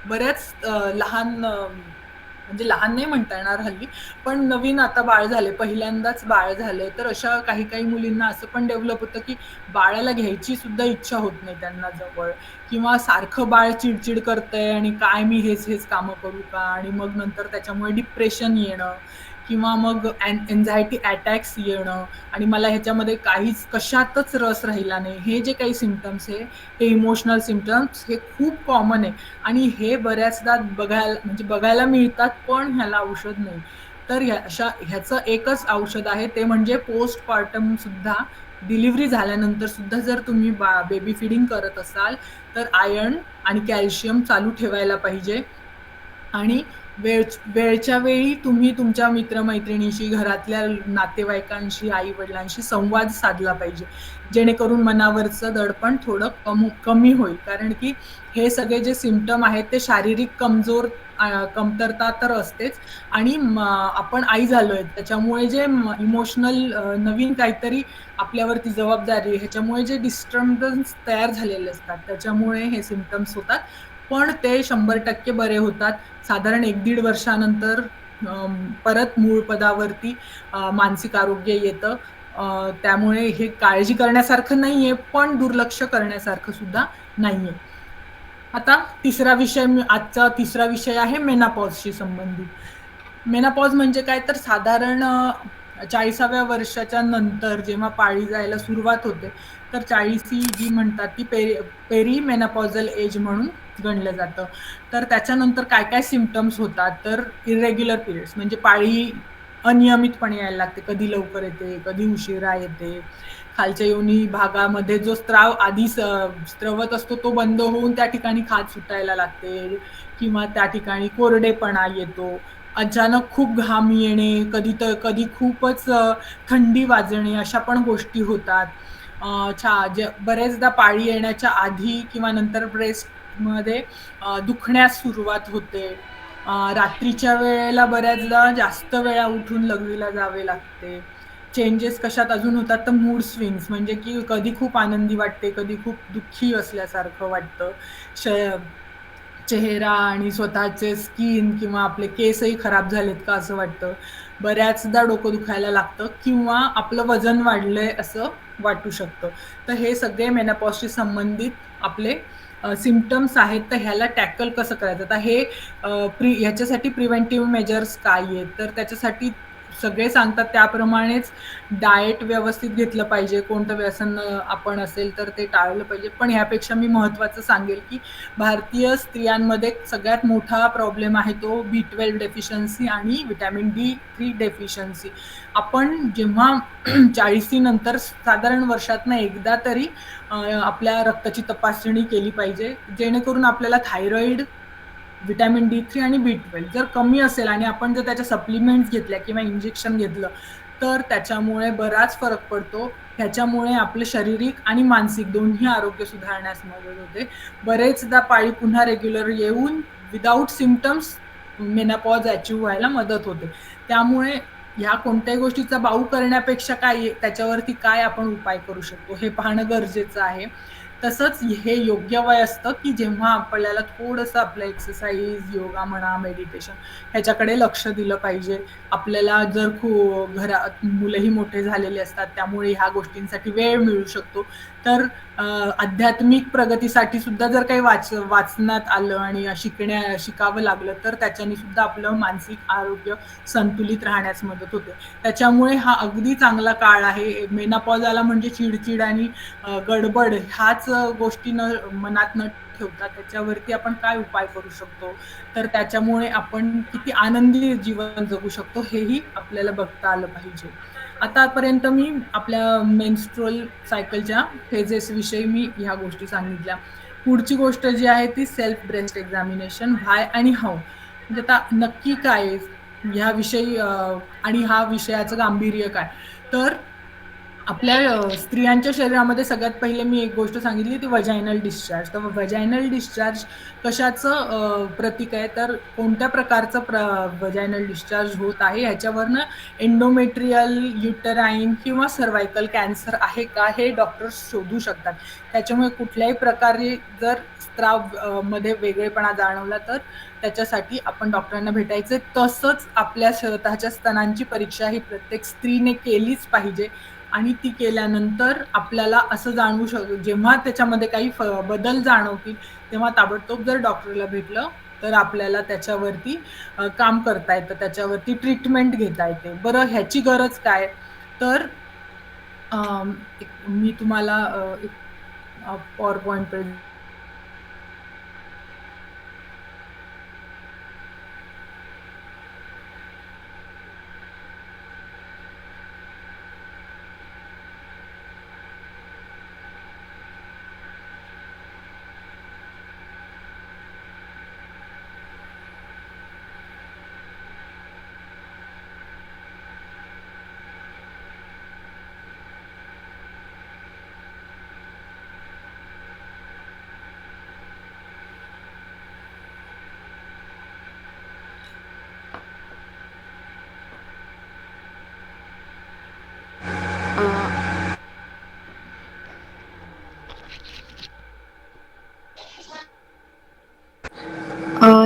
बऱ्याच लहान म्हणजे लहान नाही म्हणता येणार हल्ली, पण नवीन आता बाळ झाले, पहिल्यांदाच बाळ झालंय, तर अशा काही-काही मुलींना असं पण डेव्हलप होतं, की बाळाला घ्यायची सुद्धा इच्छा होत नाही त्यांना जवळ किंवा सारखं बाळ चिड-चिड करतंय आणि काय मी हेच-हेच कामं करू का? आणि मग नंतर त्याच्यामुळे डिप्रेशन येणं किंवा मग एन्झायटी अटॅक्स येणं आणि मला ह्याच्यामध्ये काहीच कशातच रस राहिला नाही. हे जे काही सिम्पटम्स आहे, हे इमोशनल सिम्पटम्स हे खूप कॉमन आहे आणि हे बऱ्याचदा बघायला मिळतात, पण ह्याला औषध नाही. तर ह्याचं एकच औषध आहे, ते म्हणजे पोस्टपार्टम सुद्धा डिलिव्हरी झाल्यानंतर सुद्धा जर तुम्ही बेबी फीडिंग करत असाल, तर आयर्न आणि कॅल्शियम चालू ठेवायला पाहिजे आणि वेळच्या वेळी तुम्ही तुमच्या मित्र-मैत्रिणीशी, घरातल्या नातेवाईकांशी, आई-वडिलांशी संवाद साधला पाहिजे. जेणेकरून मनावरचं दडपण थोडं कमी होईल. कारण की हे सगळे जे सिम्प्टम आहेत ते शारीरिक कमतरता तर असतेच आणि आपण आई झालोय त्याच्यामुळे जे इमोशनल नवीन काहीतरी आपल्यावरती जबाबदारी आहे, ह्याच्यामुळे जे डिस्टर्बन्स तयार झालेले असतात, त्याच्यामुळे हे सिम्प्टम्स होतात. पण ते 100% बरे होतात. साधारण 1-1.5 वर्षानंतर परत मूळ पदावरती मानसिक आरोग्य येतं. त्यामुळे हे काळजी करण्यासारखं नाहीये, पण दुर्लक्ष करण्यासारखं सुद्धा नाहीये. आता आजचा तिसरा विषय आहे मेनोपॉजशी संबंधित. मेनोपॉज म्हणजे काय, तर साधारण 40व्या वर्षाच्या नंतर जेव्हा पाळी जायला सुरुवात होते, तर 40 ही जी म्हणतात ती पेरी मेनोपॉजल एज म्हणून गणलं जातं. तर त्याच्यानंतर काय-काय सिम्प्टम्स होतात, तर इर्रेग्युलर पिरियड्स म्हणजे पाळी अनियमितपणे यायला लागते. कधी लवकर येते, कधी उशिरा येते. खालच्या योनी भागामध्ये जो स्त्राव आधी स्त्रवत असतो तो बंद होऊन त्या ठिकाणी खाज सुटायला लागते किंवा त्या ठिकाणी कोरडेपणा येतो. अचानक खूप घाम येणे, कधी खूपच थंडी वाजणे अशा पण गोष्टी होतात. बरेचदा पाळी येण्याच्या आधी किंवा नंतर ब्रेस्टमध्ये दुखण्यास सुरुवात होते. रात्रीच्या वेळेला बऱ्याचदा जास्त वेळा उठून लघवीला जावे लागते. चेंजेस कशात अजून होतात, तर मूड स्विंग्स म्हणजे की कधी खूप आनंदी वाटते, कधी खूप दुःखी असल्यासारखं वाटतं. श चेहरा आणि स्वतःचे स्किन किंवा आपले केसही खराब झालेत का असं वाटतं. बऱ्याचदा डोकं दुखायला लागतं किंवा आपलं वजन वाढलंय असं वाटू शकतं. तर हे सगळे मेनोपॉजशी संबंधित आपले सिम्प्टम्स आहेत. तर ह्याला टॅकल कसं करायचं? आता ह्याच्यासाठी प्रिव्हेंटिव्ह मेजर्स काय आहेत? तर त्याच्यासाठी सगळे सांगतात त्याप्रमाणेच डाएट व्यवस्थित घेतलं पाहिजे. कोणतं व्यसन आपण असेल तर ते टाळलं पाहिजे. पण ह्यापेक्षा मी महत्त्वाचं सांगेल, की भारतीय स्त्रियांमध्ये सगळ्यात मोठा प्रॉब्लेम आहे तो B12 डेफिशियन्सी आणि व्हिटॅमिन D3 डेफिशियन्सी. आपण जेव्हा 40सी नंतर साधारण वर्षातनं एकदा तरी आपल्या रक्ताची तपासणी केली पाहिजे, जेणेकरून आपल्याला थायरॉइड, व्हिटॅमिन D3 आणि B12 जर कमी असेल आणि आपण जर त्याच्या सप्लिमेंट्स घेतल्या किंवा इंजेक्शन घेतलं, तर त्याच्यामुळे बराच फरक पडतो. ह्याच्यामुळे आपलं शारीरिक आणि मानसिक दोन्ही आरोग्य सुधारण्यास मदत होते. बरेचदा पाळी पुन्हा रेग्युलर येऊन विदाऊट सिम्प्टम्स मेनोपॉज अचीव्ह व्हायला मदत होते. त्यामुळे ह्या कोणत्याही गोष्टीचा बाऊ करण्यापेक्षा काय त्याच्यावरती काय आपण उपाय करू शकतो हे पाहणं गरजेचं आहे. तसंच हे योग्य वय असतं, की जेव्हा आपल्याला थोडंसं आपलं एक्सरसाइज, योगा म्हणा, मेडिटेशन ह्याच्याकडे लक्ष दिलं पाहिजे. आपल्याला जर घरात मुलंही मोठे झालेले असतात, त्यामुळे ह्या गोष्टींसाठी वेळ मिळू शकतो. तर अ, आध्यात्मिक प्रगतीसाठी सुद्धा जर काही वाचण्यात आलं आणि शिकावं लागलं, तर त्याच्याने सुद्धा आपलं मानसिक आरोग्य संतुलित राहण्यास मदत होते. त्याच्यामुळे हा अगदी चांगला काळ आहे. मेनोपॉज आला म्हणजे चिड आणि गडबड ह्याच गोष्टी मनात न ठेवता त्याच्यावरती आपण काय उपाय करू शकतो, तर त्याच्यामुळे आपण किती आनंदी जीवन जगू शकतो हेही आपल्याला बघता आलं पाहिजे. आतापर्यंत मी आपल्या मेन्स्ट्रुअल सायकलच्या फेजेस विषयी मी ह्या गोष्टी सांगितल्या. पुढची गोष्ट जी आहे ती सेल्फ ब्रेस्ट एक्झामिनेशन व्हाय आणि हाऊ. म्हणजे आता नक्की काय आहे? ह्याविषयी आणि हा विषयाचं गांभीर्य काय? तर आपल्या स्त्रियांच्या शरीरामध्ये सगळ्यात पहिले मी एक गोष्ट सांगितली ती व्हजायनल डिस्चार्ज. तर व्हजायनल डिस्चार्ज कशाचं प्रतीक आहे? तर कोणत्या प्रकारचं व्हजायनल डिस्चार्ज होत आहे ह्याच्यावरनं एंडोमेट्रियल, युटराईन किंवा सर्व्हायकल कॅन्सर आहे का हे डॉक्टर्स शोधू शकतात. त्याच्यामुळे कुठल्याही प्रकारे जर स्त्राव मध्ये वेगळेपणा जाणवला तर त्याच्यासाठी आपण डॉक्टरांना भेटायचंय. तसंच आपल्या स्वतःच्या स्तनांची परीक्षा ही प्रत्येक स्त्रीने केलीच पाहिजे. आणि ती केल्यानंतर आपल्याला असं जाणवू जेव्हा त्याच्यामध्ये काही बदल जाणवतील, तेव्हा ताबडतोब जर डॉक्टरला भेटलं, तर आपल्याला त्याच्यावरती काम करता येतं, त्याच्यावरती ट्रीटमेंट घेता येते. बरं ह्याची गरज काय? तर मी तुम्हाला एक पॉवर पॉइंट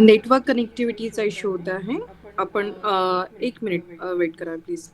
नेटवर्क कनेक्टिव्हिटीचा इश्यू होत आहे. आपण 1 मिनिट वेट करा प्लीज.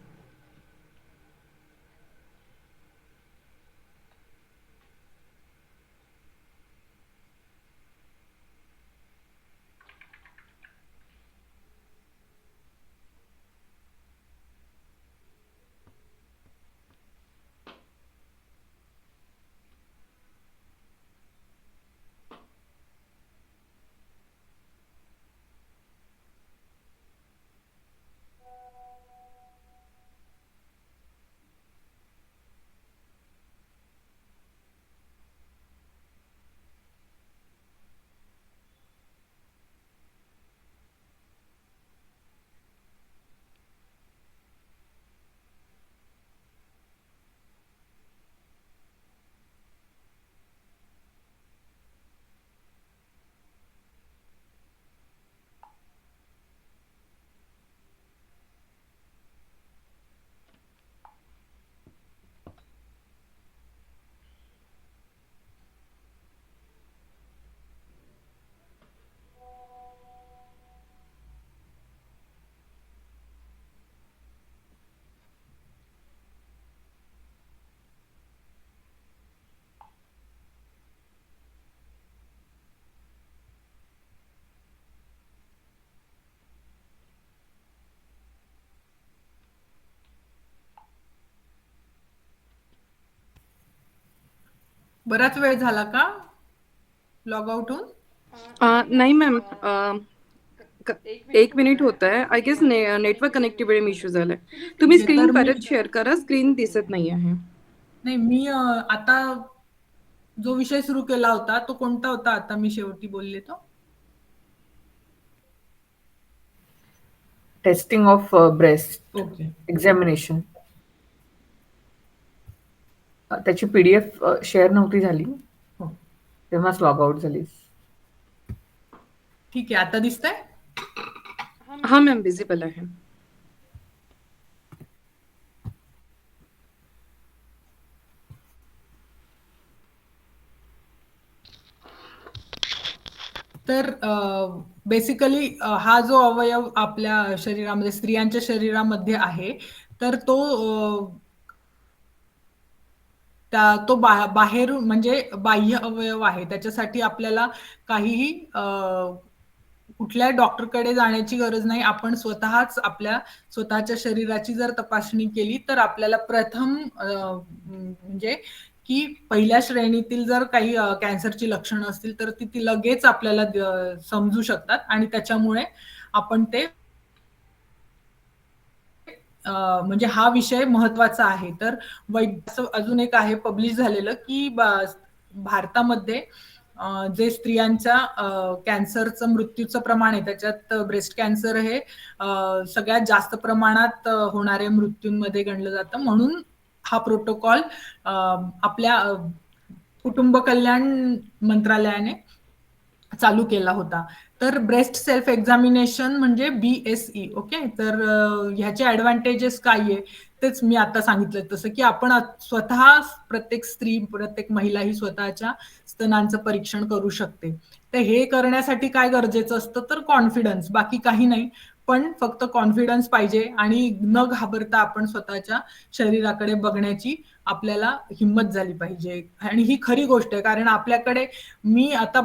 बराच वेळ झाला का लॉग आउट होऊन? नाही मॅम, एक मिनिट होत आहे. I guess network connectivity issue झालाय. तुम्ही ठीक आहे, स्क्रीन तर मी परत शेअर करा. स्क्रीन दिसत नाही आहे. नाही, मी आता जो विषय सुरू केला होता तो कोणता होता? आता मी शेवटी बोलले तो testing of breast okay. Examination. त्याची PDF शेअर नव्हती झाली, हो, तेव्हाच लॉग आउट झाली. ठीक आहे. आता दिसतंय? हा मॅम, विजिबल आहे. तर बेसिकली हा जो अवयव आपल्या शरीरामध्ये, स्त्रियांच्या शरीरामध्ये आहे, तर तो बाहेरून म्हणजे बाह्य अवयव आहे. त्याच्यासाठी आपल्याला काहीही कुठल्या डॉक्टरकडे जाण्याची गरज नाही. आपण स्वतःच आपल्या स्वतःच्या शरीराची जर तपासणी केली तर आपल्याला प्रथम म्हणजे की पहिल्या श्रेणीतील जर काही कॅन्सरची लक्षणं असतील तर ती लगेच आपल्याला समजू शकतात आणि त्याच्यामुळे आपण ते म्हणजे हा विषय महत्वाचा आहे. तर अजून एक आहे पब्लिश झालेलं की भारतामध्ये जे स्त्रियांच्या कॅन्सरचं मृत्यूचं प्रमाण आहे त्याच्यात ब्रेस्ट कॅन्सर हे सगळ्यात जास्त प्रमाणात होणाऱ्या मृत्यूंमध्ये गणलं जातं. म्हणून हा प्रोटोकॉल आपल्या कुटुंब कल्याण मंत्रालयाने चालू केला होता. तर ब्रेस्ट सेल्फ एक्झामिनेशन म्हणजे BSE. ओके, तर ह्याचे ऍडव्हान्टेजेस काय आहे तेच मी आता सांगितलं. तसं की आपण स्वतः प्रत्येक स्त्री, प्रत्येक महिला ही स्वतःच्या स्तनांचं परीक्षण करू शकते. तर हे करण्यासाठी काय गरजेचं असतं तर कॉन्फिडन्स, बाकी काही नाही. पण फक्त कॉन्फिडन्स पाहिजे आणि न घाबरता आपण स्वतःच्या शरीराकडे बघण्याची आपल्याला हिंमत झाली पाहिजे. आणि ही खरी गोष्ट आहे, कारण आपल्याकडे मी आता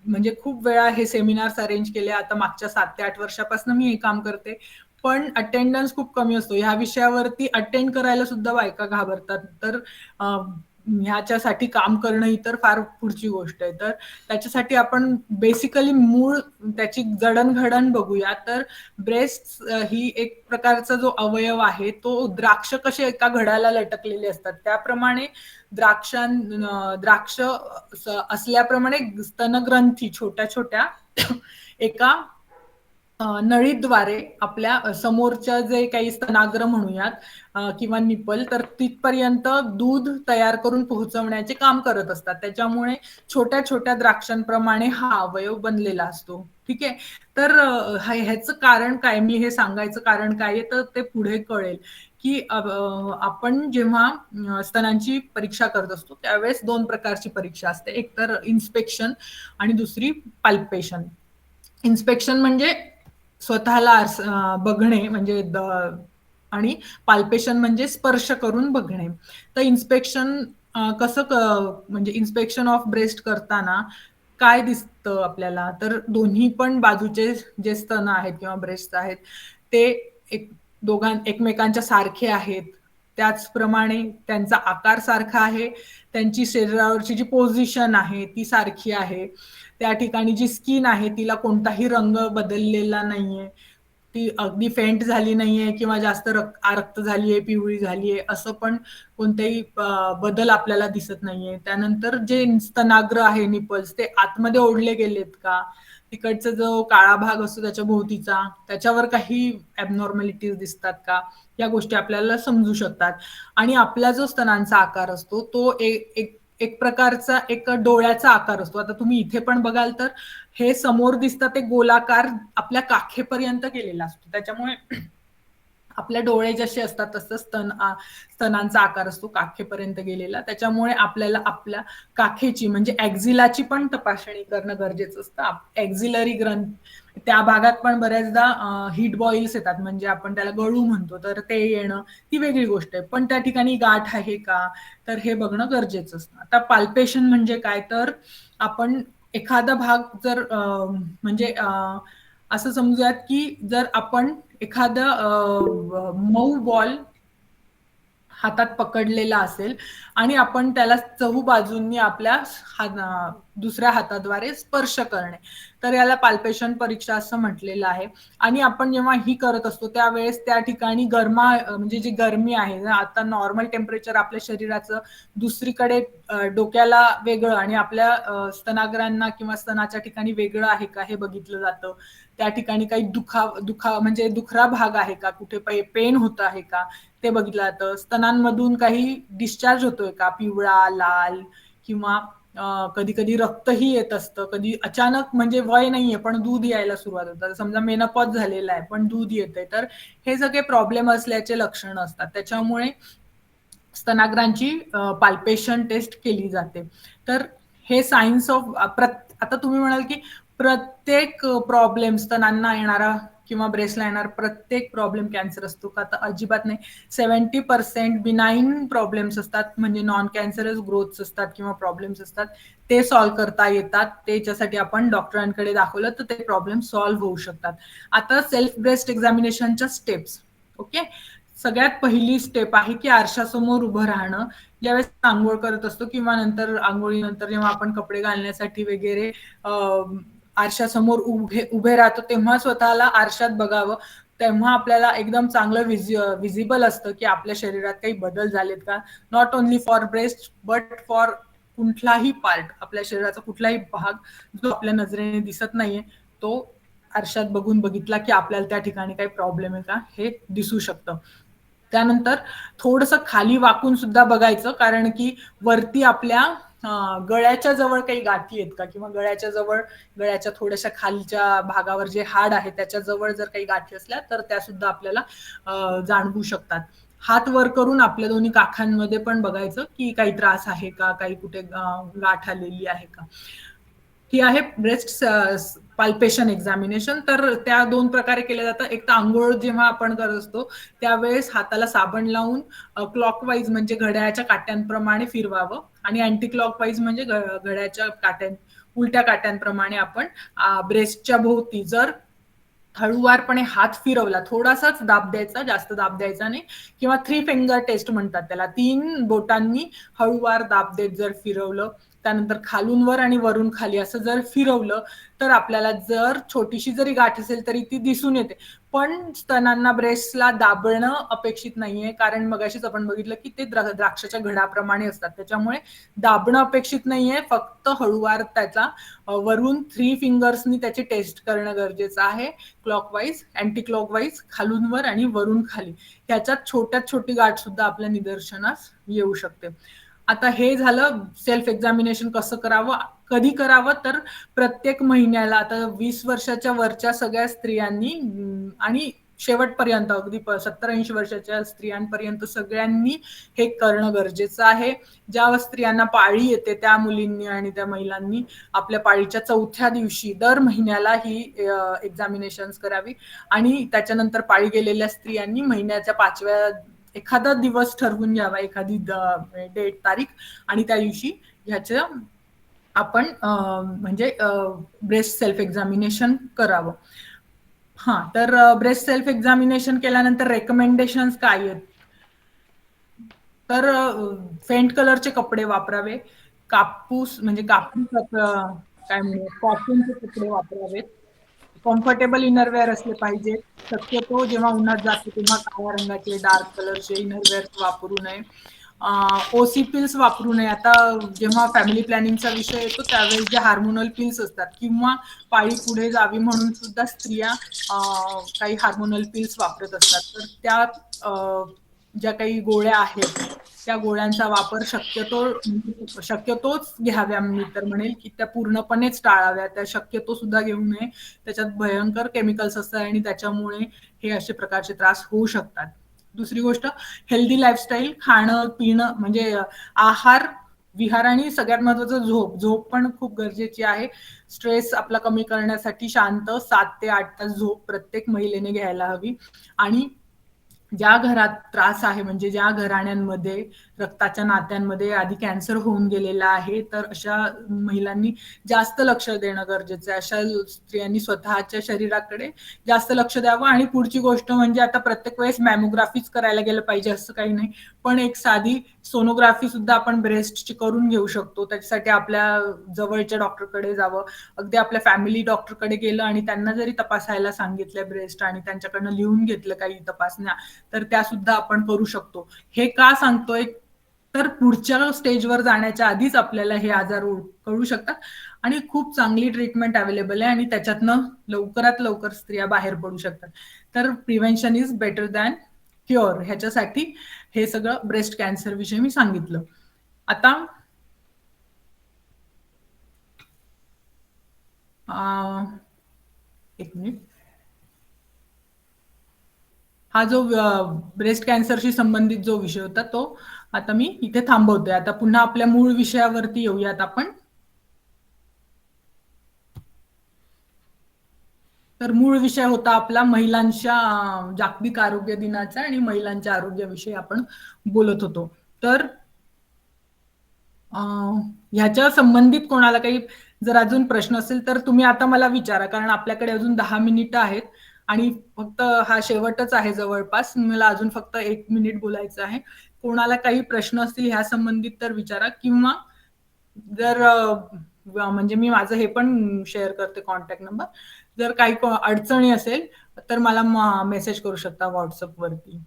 म्हणजे खूप वेळा हे सेमिनार्स अरेंज केले. आता मागच्या 7 ते 8 वर्षापासून मी हे काम करते. पण अटेंडन्स खूप कमी असतो. ह्या विषयावरती अटेंड करायला सुद्धा बायका घाबरतात. तर ह्याच्यासाठी काम करणं ही तर फार पुढची गोष्ट आहे. तर त्याच्यासाठी आपण बेसिकली मूळ त्याची जडणघडण बघूया. तर ब्रेस्ट ही एक प्रकारचा जो अवयव आहे तो द्राक्ष कसे एका घड्याला लटकलेले असतात त्याप्रमाणे द्राक्ष असल्याप्रमाणे स्तनग्रंथी छोट्या छोट्या एका नळीद्वारे आपल्या समोरच्या जे काही स्तनाग्र म्हणूयात किंवा निपल, तर तिथपर्यंत दूध तयार करून पोहोचवण्याचे काम करत असतात. त्याच्यामुळे छोट्या छोट्या द्राक्षांप्रमाणे हा अवयव बनलेला असतो. ठीक आहे. तर ह्याचं कारण काय, मी हे सांगायचं कारण काय आहे तर ते पुढे कळेल की आपण जेव्हा स्तनांची परीक्षा करत असतो त्यावेळेस 2 प्रकारची परीक्षा असते. एक तर इन्स्पेक्शन आणि दुसरी पाल्पेशन. इन्स्पेक्शन म्हणजे स्वतःला बघणे म्हणजे आणि पाल्पेशन म्हणजे स्पर्श करून बघणे. तर इन्स्पेक्शन म्हणजे इन्स्पेक्शन ऑफ ब्रेस्ट करताना काय दिसतं आपल्याला तर दोन्ही पण बाजूचे जे स्तन आहेत किंवा ब्रेस्ट आहेत ते एकमेकांच्या सारखे आहेत. त्याचप्रमाणे त्यांचा आकार सारखा आहे, त्यांची शरीरावरची जी पोझिशन आहे ती सारखी आहे. त्या ठिकाणी जी स्किन आहे तिला कोणताही रंग बदललेला नाहीये, ती अगदी फेंट झाली नाहीये किंवा जास्त आरक्त झालीये, पिवळी झालीये असं पण कोणतेही बदल आपल्याला दिसत नाहीये. त्यानंतर जे स्तनाग्र आहे निपल्स ते आतमध्ये ओढले गेलेत का, तिकडचा जो काळा भाग असतो त्याच्या भोवतीचा त्याच्यावर काही ऍबनॉर्मॅलिटीज दिसतात का, या गोष्टी आपल्याला समजू शकतात. आणि आपला जो स्तनांचा आकार असतो तो एक प्रकारचा एक डोळ्याचा आकार असतो. आता तुम्ही इथे पण बघाल तर हे समोर दिसतं ते गोलाकार आपल्या काखेपर्यंत गेलेला असतो. त्याच्यामुळे आपल्या डोळे जसे असतात तसं स्तनांचा आकार असतो काखेपर्यंत गेलेला. त्याच्यामुळे आपल्याला आपल्या काखेची म्हणजे ऍक्झिलाची पण तपासणी करणं गरजेचं असतं. ऍक्झिलरी ग्रंथ त्या भागात पण बऱ्याचदा हीट बॉईल्स येतात, म्हणजे आपण त्याला गळू म्हणतो, तर ते येणं ती वेगळी गोष्ट आहे. पण त्या ठिकाणी गाठ आहे का तर हे बघणं गरजेचं असतं. आता पाल्पेशन म्हणजे काय तर आपण एखादा भाग जर म्हणजे असं समजूयात की जर आपण एखादा मऊ बॉल हातात पकडलेला असेल आणि आपण त्याला बाजूंनी आपल्या दुसऱ्या हाताद्वारे स्पर्श करणे, तर याला पाल्पेशन परीक्षा असं म्हटलेलं आहे. आणि आपण जेव्हा ही करत असतो त्यावेळेस त्या ठिकाणी म्हणजे जी गरमी आहे, आता नॉर्मल टेम्परेचर आपल्या शरीराचं दुसरीकडे डोक्याला वेगळं आणि आपल्या स्तनाग्रांना किंवा स्तनाच्या ठिकाणी वेगळं आहे का हे बघितलं जातं. त्या ठिकाणी काही म्हणजे दुखरा भाग आहे का, कुठे पेन होत आहे का ते बघितलं जातं. स्तनांमधून काही डिस्चार्ज होतोय का, पिवळा, लाल किंवा कधी कधी रक्तही येत असतं. कधी अचानक म्हणजे वय नाहीये पण दूध यायला सुरुवात होतात. समजा मेनोपॉज झालेला आहे पण दूध येतंय, तर हे सगळे प्रॉब्लेम असल्याचे लक्षण असतात. त्याच्यामुळे स्तनाग्रांची पाल्पेशन टेस्ट केली जाते. तर हे सायन्स ऑफ आता तुम्ही म्हणाल की प्रत्येक प्रॉब्लेम स्तनांना येणारा किंवा ब्रेस्टला येणार प्रत्येक प्रॉब्लेम कॅन्सर असतो का, तर अजिबात नाही. 70% बिनाईन प्रॉब्लेम्स असतात, म्हणजे नॉन कॅन्सरस ग्रोथ्स असतात किंवा प्रॉब्लेम्स असतात, ते सॉल्व्ह करता येतात. त्याच्यासाठी आपण डॉक्टरांकडे दाखवलं तर ते प्रॉब्लेम सॉल्व्ह होऊ शकतात. आता सेल्फ ब्रेस्ट एक्झामिनेशनच्या स्टेप्स. ओके, सगळ्यात पहिली स्टेप आहे की आरशासमोर उभं राहणं. ज्यावेळेस आंघोळ करत असतो किंवा नंतर आंघोळीनंतर जेव्हा आपण कपडे घालण्यासाठी वगैरे आरशासमोर उभे राहतो तेव्हा स्वतःला आरशात बघावं. तेव्हा आपल्याला एकदम चांगलं विजिबल असतं की आपल्या शरीरात काही बदल झालेत का. Not only for breast but for कुठलाही पार्ट, आपल्या शरीराचा कुठलाही भाग जो आपल्या नजरेने दिसत नाहीये तो आरशात बघून बघितला की आपल्याला त्या ठिकाणी काही प्रॉब्लेम आहे का हे दिसू शकतं. त्यानंतर थोडंसं खाली वाकून सुद्धा बघायचं, कारण की वरती आपल्या गळ्याच्या जवळ काही गाठी आहेत का, किंवा गळ्याच्या थोड्याशा खालच्या भागावर जे हाड आहे त्याच्या जवळ जर काही गाठी असल्या तर त्या सुद्धा आपल्याला जाणवू शकतात. हात वर करून आपल्या दोन्ही काखांमध्ये पण बघायचं की काही त्रास आहे का, काही कुठे गाठ आलेली आहे का. ही आहे ब्रेस्ट पाल्पेशन एक्झामिनेशन. तर त्या 2 प्रकारे केल्या जातात. एक तर अंघोळ जेव्हा आपण करत असतो त्यावेळेस हाताला साबण लावून क्लॉकवाईज म्हणजे घड्याळाच्या काट्यांप्रमाणे फिरवावं आणि अँटी क्लॉकवाईज म्हणजे घड्याळाच्या उलट्या काट्यांप्रमाणे आपण ब्रेस्टच्या भोवती जर हळूवारपणे हात फिरवला, थोडासाच दाब द्यायचा, जास्त दाब द्यायचा नाही, किंवा 3 फिंगर टेस्ट म्हणतात त्याला, 3 बोटांनी हळूवार दाब देत जर फिरवलं, त्यानंतर खालून वर आणि वरून खाली असं जर फिरवलं तर आपल्याला जर छोटीशी जरी गाठ असेल तरी ती दिसून येते. पण स्तनांना ब्रेस्टला दाबणं अपेक्षित नाहीये, कारण मगाशीच आपण बघितलं की ते द्राक्षाच्या घडाप्रमाणे असतात. त्याच्यामुळे दाबणं अपेक्षित नाहीये, फक्त हळूवार त्याचा वरून 3 फिंगर्सनी त्याची टेस्ट करणं गरजेचं आहे. क्लॉकवाईज, अँटी क्लॉकवाईज, खालून वर आणि वरून खाली. ह्याच्यात छोट्यात छोटी गाठ सुद्धा आपल्या निदर्शनास येऊ शकते. आता हे झालं सेल्फ एक्झामिनेशन कसं करावं, कधी करावं, तर प्रत्येक महिन्याला. आता 20 वर्षाच्या वरच्या सगळ्या स्त्रियांनी आणि शेवटपर्यंत अगदी 70-80 वर्षाच्या स्त्रियांपर्यंत सगळ्यांनी हे करणं गरजेचं आहे. ज्या स्त्रियांना पाळी येते त्या मुलींनी आणि त्या महिलांनी आपल्या पाळीच्या 4थ्या दिवशी दर महिन्याला ही एक्झामिनेशन्स करावी. आणि त्याच्यानंतर पाळी गेलेल्या स्त्रियांनी महिन्याच्या 5व्या एखादा दिवस ठरवून घ्यावा, एखादी डेट तारीख, आणि त्या दिवशी ह्याचं आपण म्हणजे ब्रेस्ट सेल्फ एक्झामिनेशन करावं. तर ब्रेस्ट सेल्फ एक्झामिनेशन केल्यानंतर रेकमेंडेशन्स काय आहेत, तर फेंट कलरचे कपडे वापरावे, काय म्हणूया कॉटनचे कपडे वापरावेत, कम्फर्टेबल इनरवेअर असले पाहिजे. शक्यतो जेव्हा उन्हात जातो तेव्हा काळ्या रंगाचे डार्क कलरचे इनरवेअर वापरू नये. ओसी पिल्स वापरू नये. आता जेव्हा फॅमिली प्लॅनिंगचा विषय येतो त्यावेळेस जे हार्मोनल पिल्स असतात, किंवा पाळी पुढे जावी म्हणून सुद्धा स्त्रिया काही हार्मोनल पिल्स वापरत असतात, तर त्या ज्या काही गोळ्या आहेत त्या गोळ्यांचा वापर शक्यतोच घ्याव्या. मी तर म्हणेल की त्या पूर्णपणेच टाळाव्या, त्या शक्यतो सुद्धा घेऊ नये. त्याच्यात भयंकर केमिकल्स असतात आणि त्याच्यामुळे हे असे प्रकारचे त्रास होऊ शकतात. दुसरी गोष्ट, हेल्दी लाईफस्टाईल, खाणं पिणं म्हणजे आहार विहार, आणि सगळ्यात महत्वाचं झोप पण खूप गरजेची आहे. स्ट्रेस आपला कमी करण्यासाठी शांत 7 ते 8 तास झोप प्रत्येक महिलेने घ्यायला हवी. आणि ज्या घरात त्रास आहे, म्हणजे ज्या घराण्यांमध्ये रक्ताच्या नात्यांमध्ये आधी कॅन्सर होऊन गेलेला आहे, तर अशा महिलांनी जास्त लक्ष देणं गरजेचं आहे. अशा स्त्रियांनी स्वतःच्या शरीराकडे जास्त लक्ष द्यावं. आणि पुढची गोष्ट म्हणजे आता प्रत्येक वेळेस मॅमोग्राफीच करायला गेलं पाहिजे असं काही नाही, पण एक साधी सोनोग्राफी सुद्धा आपण ब्रेस्टची करून घेऊ शकतो. त्याच्यासाठी आपल्या जवळच्या डॉक्टरकडे जावं. अगदी आपल्या फॅमिली डॉक्टरकडे गेलं आणि त्यांना जरी तपासायला सांगितलं ब्रेस्ट आणि त्यांच्याकडनं लिहून घेतलं काही तपासण्या, तर त्या सुद्धा आपण करू शकतो. हे का सांगतोय, तर पुढच्या स्टेजवर जाण्याच्या आधीच आपल्याला हे आजार कळू शकतात आणि खूप चांगली ट्रीटमेंट अवेलेबल आहे आणि त्याच्यातनं लवकरात लवकर स्त्रिया बाहेर पडू शकतात. तर prevention is better than cure, ह्याच्यासाठी हे सगळं ब्रेस्ट कॅन्सर विषयी मी सांगितलं. आता एक मिनिट. हा जो ब्रेस्ट कॅन्सरशी संबंधित जो विषय होता तो आता मी इथे थांबवते. आता पुन्हा आपल्या मूळ विषयावरती येऊयात आपण. तर मूळ विषय होता आपला महिलांच्या जागतिक आरोग्य दिनाचा आणि महिलांच्या आरोग्याविषयी आपण बोलत होतो. तर ह्याच्या संबंधित कोणाला काही जर अजून प्रश्न असेल तर तुम्ही आता मला विचारा, कारण आपल्याकडे अजून 10 मिनिटं आहेत आणि फक्त हा शेवटच आहे जवळपास. मला अजून फक्त 1 मिनिट बोलायचं आहे. कोणाला काही प्रश्न असतील ह्या संबंधित तर विचारा, किंवा जर म्हणजे मी माझं हे पण शेअर करते कॉन्टॅक्ट नंबर. जर काही अडचणी असेल तर मला मेसेज करू शकता व्हॉट्सअप वरती.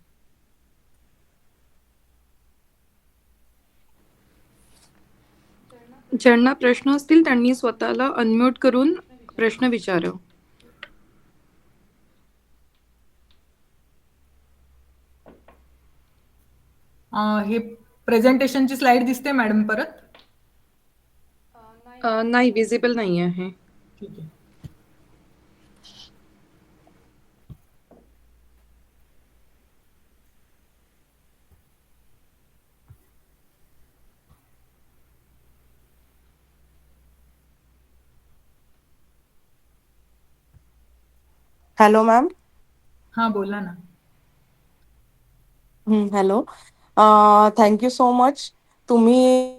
ज्यांना प्रश्न असतील त्यांनी स्वतःला अनम्यूट करून प्रश्न विचारावं. हे प्रेझेंटेशनची स्लाइड दिसते मॅडम परत? नाही, विजिबल नाही आहे. ठीक आहे. Hello ma'am. हा, बोला ना. हॅलो. Thank you so much. तुम्ही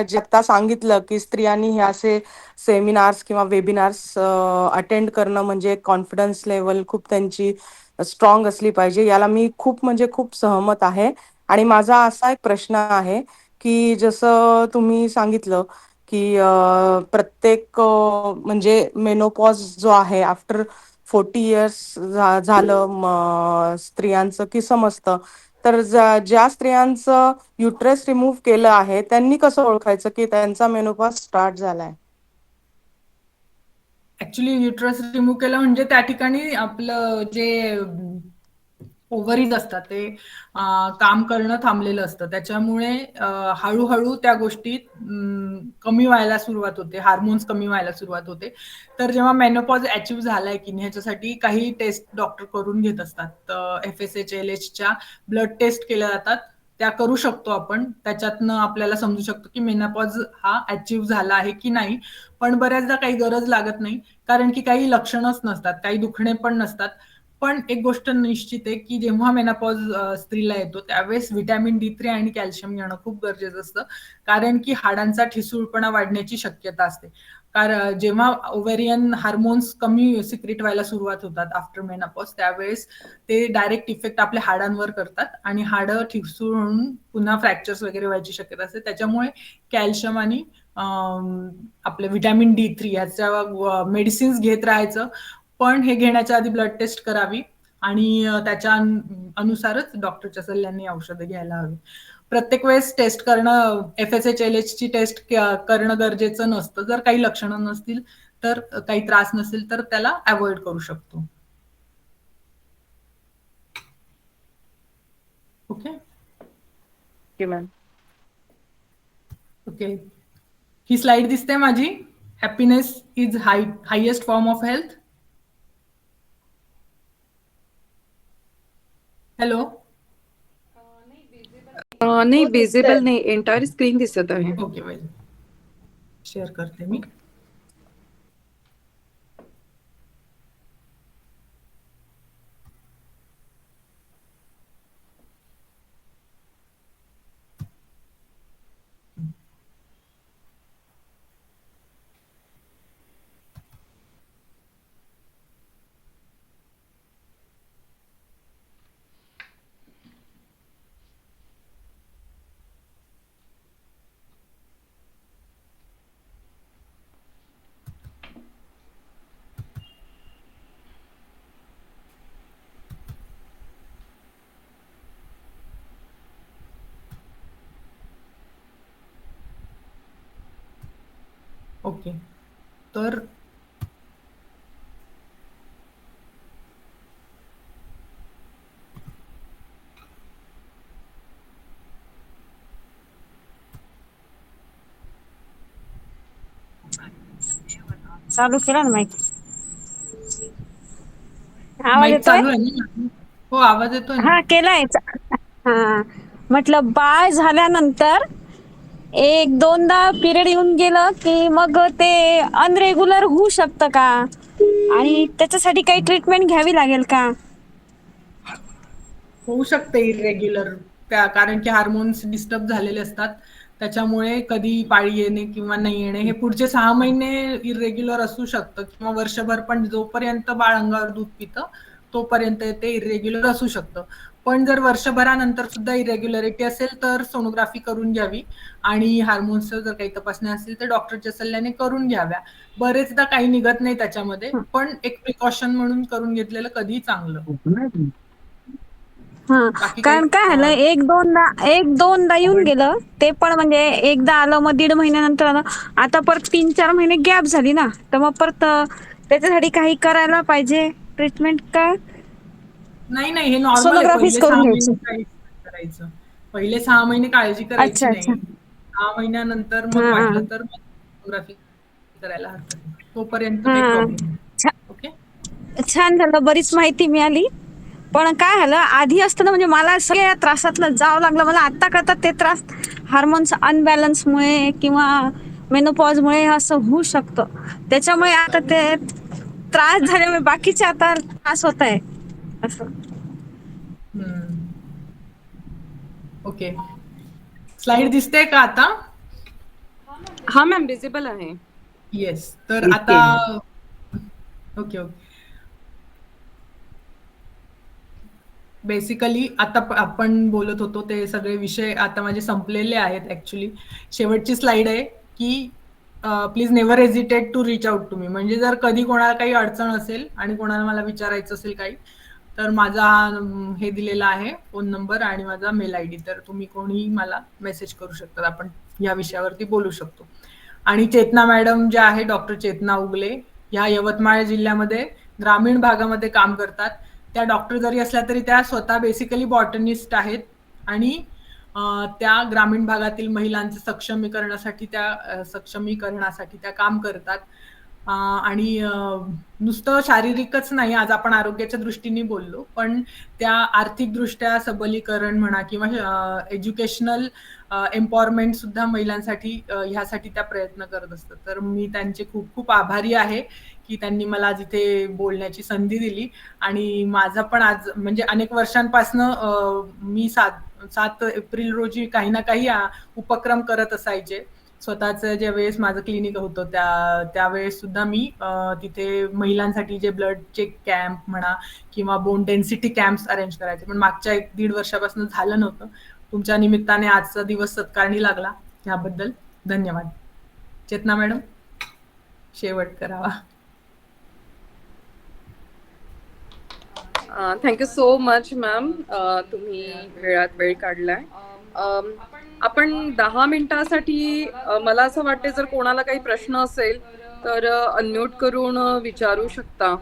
जे आता सांगितलं की स्त्रियांनी हे असे सेमिनार्स किंवा वेबिनार्स अटेंड करणं म्हणजे कॉन्फिडन्स लेवल खूप त्यांची स्ट्रॉंग असली पाहिजे, याला मी खूप म्हणजे खूप सहमत आहे. आणि माझा असा एक प्रश्न आहे की जसं तुम्ही सांगितलं की प्रत्येक म्हणजे मेनोपॉज जो आहे आफ्टर 40 इयर्स झालं स्त्रियांचं की समजतं. तर ज्या स्त्रियांचं युट्रस रिमूव्ह केलं आहे त्यांनी कसं ओळखायचं की त्यांचा मेनोपॉज स्टार्ट झालाय? ऍक्च्युली युट्रस रिमूव्ह केलं म्हणजे त्या ठिकाणी आपलं जे ओव्हरीज असतात ते काम करणं थांबलेलं असतं. त्याच्यामुळे हळूहळू त्या गोष्टी कमी व्हायला सुरुवात होते, हार्मोन्स कमी व्हायला सुरुवात होते. तर जेव्हा मेनोपॉज अचीव्ह झालाय की नाही, ह्याच्यासाठी काही टेस्ट डॉक्टर करून घेत असतात. FSH LHच्या ब्लड टेस्ट केल्या जातात, त्या करू शकतो आपण. त्याच्यातनं आपल्याला समजू शकतो की मेनोपॉज हा अचीव्ह झाला आहे की नाही. पण बऱ्याचदा काही गरज लागत नाही, कारण की काही लक्षणच नसतात, काही दुखणे पण नसतात. पण एक गोष्ट निश्चित आहे की जेव्हा मेनोपॉज स्त्रीला येतो त्यावेळेस व्हिटॅमिन D3 आणि कॅल्शियम घेणं खूप गरजेचं असतं, कारण की हाडांचा ठिसूळपणा वाढण्याची शक्यता असते. कारण जेव्हा ओव्हेरियन हार्मोन्स कमी सिक्रेट व्हायला सुरुवात होतात आफ्टर मेनोपॉज, त्यावेळेस ते डायरेक्ट इफेक्ट आपल्या हाडांवर करतात आणि हाडं ठिसूळ होऊन पुन्हा फ्रॅक्चर्स वगैरे व्हायची शक्यता असते. त्याच्यामुळे कॅल्शियम आणि आपलं व्हिटॅमिन D3 याच्या मेडिसिन्स घेत राहायचं. पण हे घेण्याच्या आधी ब्लड टेस्ट करावी आणि त्याच्या अनुसारच डॉक्टरच्या सल्ल्याने औषधं घ्यायला हवी. प्रत्येक वेळेस टेस्ट करणं, FSH LH ची टेस्ट करणं गरजेचं नसतं. जर काही लक्षणं नसतील तर, काही त्रास नसेल तर त्याला अवॉइड करू शकतो. Okay ma'am. ओके. ही स्लाइड दिसते माझी? Happiness is highest form of health. Hello. नाही, विजिबल नाही, एंटायर स्क्रीन दिसत आहे. ओके, वेल शेअर करते मी. ओके. तर चालू केला ना माईक. आवाज माईक येतोय? चालू आहे ना? हो, आवाज येतोय ना. हा केलाय. हा म्हटलं बाळ झाल्यानंतर एक दोनदा पिरियड येऊन गेलं की मग ते अनरेग्युलर होऊ शकतं का आणि त्याच्यासाठी काही ट्रीटमेंट घ्यावी लागेल का? होऊ शकते इरेग्युलर, कारण की हार्मोन्स डिस्टर्ब झालेले असतात. त्याच्यामुळे कधी पाळी येणे किंवा नाही येणे हे पुढचे 6 महिने इरेग्युलर असू शकतं, किंवा वर्षभर पण जोपर्यंत बाळ अंगावर दूध पितं तोपर्यंत ते इरेग्युलर असू शकतं. पण जर वर्षभरानंतर सुद्धा इरेग्युलरिटी असेल तर सोनोग्राफी करून घ्यावी, आणि हार्मोन्सचं जर काही तपासण्या असतील तर डॉक्टरच्या सल्ल्याने करून घ्याव्या. बरेचदा काही निघत नाही त्याच्यामध्ये, पण एक प्रिकॉशन म्हणून करून घेतलेलं कधीही चांगलं. हा बाकी काही कारण काय झालं, एक दोनदा येऊन गेलं ते पण, म्हणजे एकदा आलं मग 1.5 महिन्यानंतर आलं, आता परत 3-4 महिने गॅप झाली ना, तर मग परत त्याच्यासाठी काही करायला पाहिजे ट्रीटमेंट का नाही, हे नॉर्मल आहे. सोनोग्राफीच पहिले करून 6 महिने घ्यायची? काहीच नाही करायचं. पहिले 6 महिने काळजी अच्छा करायची अच्छा. नाही. 6 महिन्यानंतर हा मग हा वाटलं तर मग सोनोग्राफी करायला हरकत नाही. तोपर्यंत काही हा. प्रॉब्लेम नाही. ओके. छान झालं, बरीच माहिती मिळाली. पण काय झालं आधी असतं ना, म्हणजे मला सगळ्या त्रासातलं जावं लागलं. मला आता कळतात ते त्रास हार्मोन्स अनबॅलन्समुळे किंवा मेनोपॉजमुळे असं होऊ शकतं. त्याच्यामुळे आता ते त्रास झाल्यामुळे बाकीचे आता त्रास होत आहे असं. ओके. स्लाइड दिसते का आता? हा मॅम, विजिबल आहे. येस. तर आता दिसतेय मॅम. ओके. बेसिकली आता आपण बोलत होतो ते सगळे विषय आता माझे संपलेले आहेत ऍक्च्युली. शेवटची स्लाइड आहे की please never hesitate to reach out to me. म्हणजे जर कधी कोणाला काही अडचण असेल आणि कोणाला मला विचारायचं असेल काही, तर माझा हे दिलेला आहे फोन नंबर आणि माझा मेल आयडी. तर तुम्ही कोणीही मला मेसेज करू शकता, आपण या विषयावरती बोलू शकतो. आणि चेतना मॅडम ज्या आहे, डॉक्टर चेतना उगले, ह्या यवतमाळ जिल्ह्यामध्ये ग्रामीण भागामध्ये काम करतात. त्या डॉक्टर जरी असल्या तरी त्या स्वतः बेसिकली बॉटनिस्ट आहेत, आणि त्या ग्रामीण भागातील महिलांचं सक्षमीकरणासाठी त्या काम करतात. आणि नुसतं शारीरिकच नाही, आज आपण आरोग्याच्या दृष्टीने बोललो, पण त्या आर्थिकदृष्ट्या सबलीकरण म्हणा किंवा एज्युकेशनल एम्पॉवरमेंट सुद्धा महिलांसाठी, ह्यासाठी त्या प्रयत्न करत असतात. तर मी त्यांचे खूप खूप आभारी आहे की त्यांनी मला जिथे बोलण्याची संधी दिली. आणि माझा पण आज म्हणजे अनेक वर्षांपासनं मी 7 एप्रिल रोजी काही ना काही उपक्रम करत असायचे. स्वतःचं ज्या वेळेस माझं क्लिनिक होतं त्यावेळेस सुद्धा मी तिथे महिलांसाठी जे ब्लडचे कॅम्प म्हणा किंवा बोन डेन्सिटी कॅम्प्स अरेंज करायचे, पण मागच्या 1-1.5 वर्षापासून झालं नव्हतं. तुमच्या निमित्ताने आजचा दिवस सत्कारणी लागला, याबद्दल धन्यवाद. चेतना मॅडम, शेवट करावा. थँक्यू सो मच मॅम, तुम्ही वेळात वेळ काढलाय. आपण 10 मिनिटासाठी, मला असं वाटते जर कोणाला काही प्रश्न असेल तर अनम्यूट करून विचारू शकता.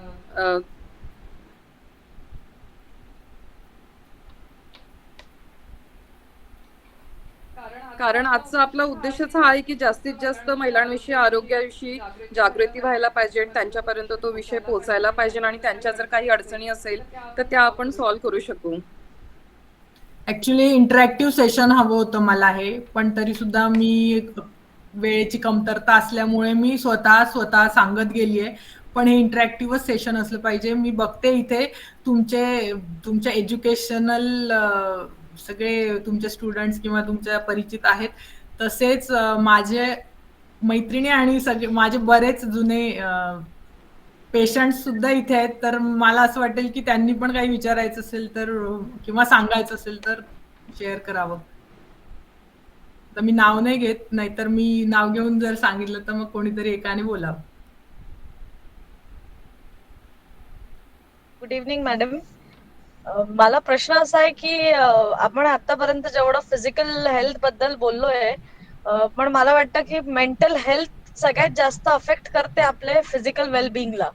कारण आजचा आपला उद्देशच हा आहे की जास्तीत जास्त महिलांविषयी, आरोग्याविषयी जागृती व्हायला पाहिजे, त्यांच्यापर्यंत तो विषय पोहोचायला पाहिजे, आणि त्यांच्या जर काही अडचणी असेल तर त्या आपण सॉल्व्ह करू शकू. ऍक्च्युली इंटरॅक्टिव्ह सेशन हवं होतं मला हे, पण तरी सुद्धा मी वेळेची कमतरता असल्यामुळे मी स्वतः सांगत गेलीये. पण हे इंटरॅक्टिव्हच सेशन असलं पाहिजे. मी बघते इथे तुमच्या एज्युकेशनल सगळे तुमचे स्टुडंट्स किंवा तुमच्या परिचित आहेत, तसेच माझे मैत्रिणी आणि सगळे माझे बरेच जुने पेशंट्स सुद्धा इथे आहेत. तर मला असं वाटेल की त्यांनी पण काही विचारायचं असेल तर किंवा सांगायचं असेल तर शेअर करावं. तर मी नाव नाही घेत, नाहीतर मी नाव घेऊन जर सांगितलं तर मग कोणीतरी एकाने बोलावं. Good evening madam. मला प्रश्न असा आहे की आपण आतापर्यंत जेवढं फिजिकल हेल्थ बद्दल बोललोय, पण मला वाटतं की मेंटल हेल्थ सगळ्यात जास्त अफेक्ट करते आपले फिजिकल वेलबिंगला.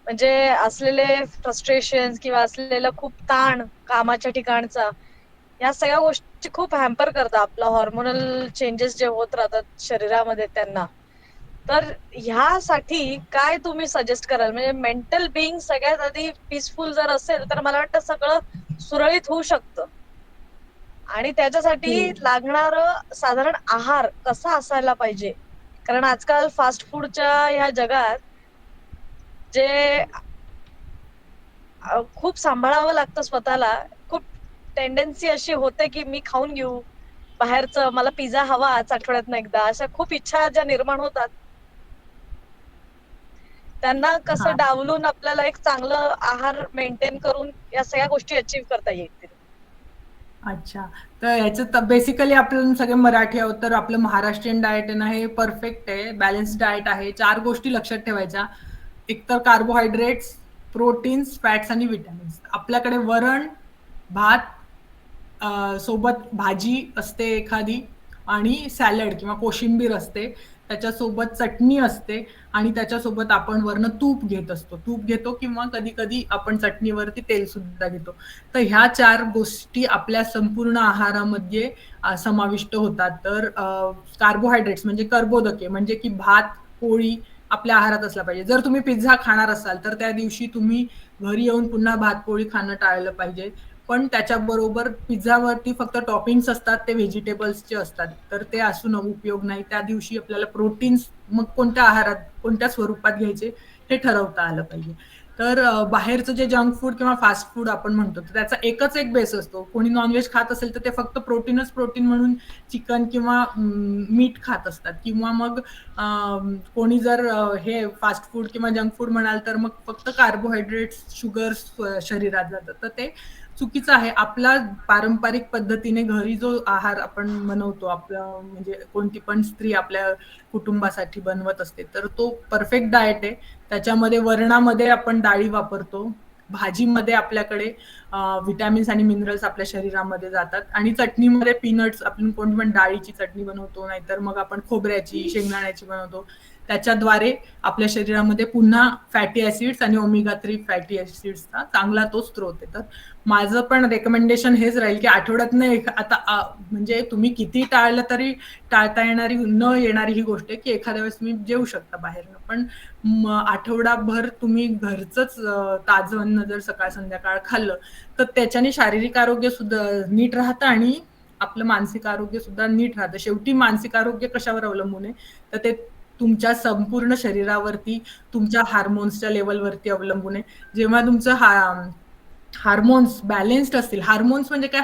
म्हणजे असलेले फ्रस्ट्रेशन किंवा असलेलं खूप ताण कामाच्या ठिकाणचा, या सगळ्या गोष्टी खूप हॅम्पर करतात आपलं हॉर्मोनल चेंजेस जे होत राहतात शरीरामध्ये त्यांना. तर ह्यासाठी काय तुम्ही सजेस्ट कराल? म्हणजे मेंटल बिईंग सगळ्यात आधी पीसफुल जर असेल तर मला वाटतं सगळं सुरळीत होऊ शकतं. आणि त्याच्यासाठी लागणार साधारण आहार कसा असायला पाहिजे? कारण आजकाल फास्ट फूडच्या ह्या जगात जे खूप सांभाळावं लागतं स्वतःला. खूप टेंडन्सी अशी होते की मी खाऊन घेऊ बाहेरचं, मला पिझ्झा हवाच आठवड्यातनं एकदा, अशा खूप इच्छा ज्या निर्माण होतात, त्यांना कसं डावलून आपल्याला एक चांगलं आहार मेंटेन करून या सगळ्या गोष्टी अचीव्ह करता येतील? अच्छा, तर ह्याचं बेसिकली आपण सगळे मराठी आहोत, तर आपलं महाराष्ट्रीयन डाएट आहे ना, हे परफेक्ट आहे, बॅलन्स डाएट आहे. 4 गोष्टी लक्षात ठेवायच्या. एक तर कार्बोहायड्रेट्स, प्रोटीन्स, फॅट्स आणि विटॅमिन्स. आपल्याकडे वरण, भात, सोबत भाजी असते एखादी आणि सॅलड किंवा कोशिंबीर असते. त्याच्यासोबत चटणी असते आणि त्याच्यासोबत आपण वरनं तूप घेत असतो. तूप घेतो किंवा कधी-कधी आपण चटणीवरती तेल सुद्धा घेतो. तर ह्या 4 गोष्टी आपल्या संपूर्ण आहारामध्ये समाविष्ट होतात. तर कार्बोहायड्रेट्स म्हणजे कर्बोदके, म्हणजे की भात, पोळी आपल्या आहारात असला पाहिजे. जर तुम्ही पिझ्झा खाणार असाल तर त्या दिवशी तुम्ही घरी येऊन पुन्हा भात पोळी खाणं टाळलं पाहिजे. पण त्याच्याबरोबर पिझ्झावरती फक्त टॉपिंग्स असतात, ते व्हेजिटेबल्सचे असतात, तर ते असून उपयोग नाही. त्या दिवशी आपल्याला प्रोटीन्स मग कोणत्या आहारात, कोणत्या स्वरूपात घ्यायचे हे ठरवता आलं पाहिजे. तर बाहेरचं जे जंक फूड किंवा फास्ट फूड आपण म्हणतो, तर त्याचा एकच एक बेस असतो. कोणी नॉनव्हेज खात असेल तर ते फक्त प्रोटीनच प्रोटीन म्हणून चिकन किंवा मीठ खात असतात, किंवा मग कोणी जर हे फास्ट फूड किंवा जंक फूड म्हणाल तर मग फक्त कार्बोहायड्रेट्स, शुगर्स शरीरात जातात. तर ते चुकीचं आहे. आपला पारंपरिक पद्धतीने घरी जो आहार आपण बनवतो, आपलं म्हणजे कोणती पण स्त्री आपल्या कुटुंबासाठी बनवत असते, तर तो परफेक्ट डाएट आहे. त्याच्यामध्ये वरणामध्ये आपण डाळी वापरतो, भाजीमध्ये आपल्याकडे विटॅमिन्स आणि मिनरल्स आपल्या शरीरामध्ये जातात, आणि चटणीमध्ये पीनट्स, आपण कोणती पण डाळीची चटणी बनवतो, नाहीतर मग आपण खोबऱ्याची, शेंगदाण्याची बनवतो. त्याच्याद्वारे आपल्या शरीरामध्ये पुन्हा फॅटी ऍसिड्स आणि ओमेगा 3 फॅटी ऍसिड्सचा चांगला तो स्त्रोत आहे. तर माझं पण रेकमेंडेशन हेच राहील की आठवड्यातनं आता म्हणजे तुम्ही किती टाळलं तरी टाळता येणारी न येणारी ही गोष्ट आहे की एखाद्या वेळेस तुम्ही जेवू शकता बाहेरनं, पण आठवडाभर तुम्ही घरचंच ताजं अन्न जर सकाळ संध्याकाळ खाल्लं तर त्याच्याने शारीरिक आरोग्य सुद्धा नीट राहतं आणि आपलं मानसिक आरोग्य सुद्धा नीट राहतं. शेवटी मानसिक आरोग्य कशावर अवलंबून आहे, तर ते तुमच्या संपूर्ण शरीरावरती, तुमच्या हार्मोन्सच्या लेवलवरती अवलंबून आहे. जेव्हा तुमचं हार्मोन्स बॅलेन्स्ड असतील, हार्मोन्स म्हणजे काय,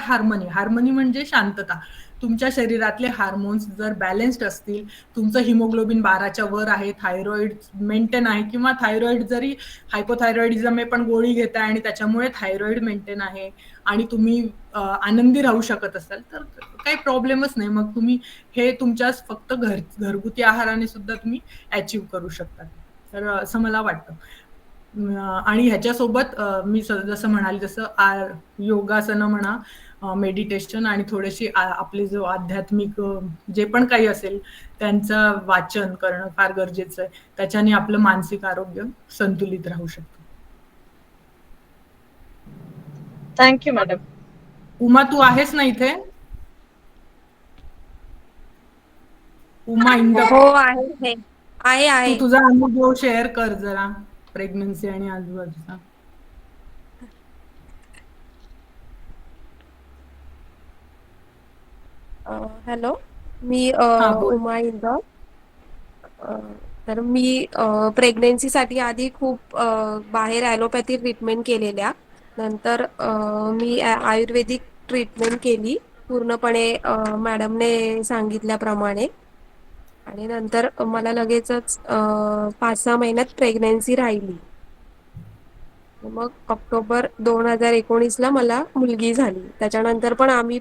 हार्मनी म्हणजे शांतता. तुमच्या शरीरातले हार्मोन्स जर बॅलेन्स्ड असतील, तुमचं हिमोग्लोबिन 12च्या वर आहे, थायरॉइड मेंटेन आहे, किंवा थायरॉइड जरी हायपोथायरॉइडिझम आहे पण गोळी घेताय आणि त्याच्यामुळे थायरॉइड मेंटेन आहे, आणि तुम्ही आनंदी राहू शकत असाल, तर काही प्रॉब्लेमच नाही. मग तुम्ही हे तुमच्या फक्त घरगुती आहाराने सुद्धा तुम्ही अचीव्ह करू शकता. तर असं मला वाटतं. आणि ह्याच्यासोबत मी जसं म्हणाले, जसं योगासनं म्हणा, मेडिटेशन, आणि थोडेशी आपले जो आध्यात्मिक जे पण काही असेल त्यांचं वाचन करणं फार गरजेचं आहे. त्याच्याने आपलं मानसिक आरोग्य संतुलित राहू शकतं. Thank you madam. उमा, तू आहेस ना इथे? उमा इंद, हो आहे तू आहे. तुझा अनुभव शेअर कर जरा, प्रेग्नन्सी आणि आजूबाजूचा. हॅलो, मी हा, बोल. उमा इंदौर. अ, तर मी प्रेग्नेन्सीसाठी आधी खूप बाहेर ॲलोपॅथी ट्रीटमेंट केलेल्या. नंतर मी आयुर्वेदिक ट्रीटमेंट केली पूर्णपणे मॅडमने सांगितल्याप्रमाणे. आणि नंतर मला लगेचच 5-6 महिन्यात प्रेग्नन्सी राहिली. मग ऑक्टोबर 2019ला मला मुलगी झाली. त्याच्यानंतर पण आम्ही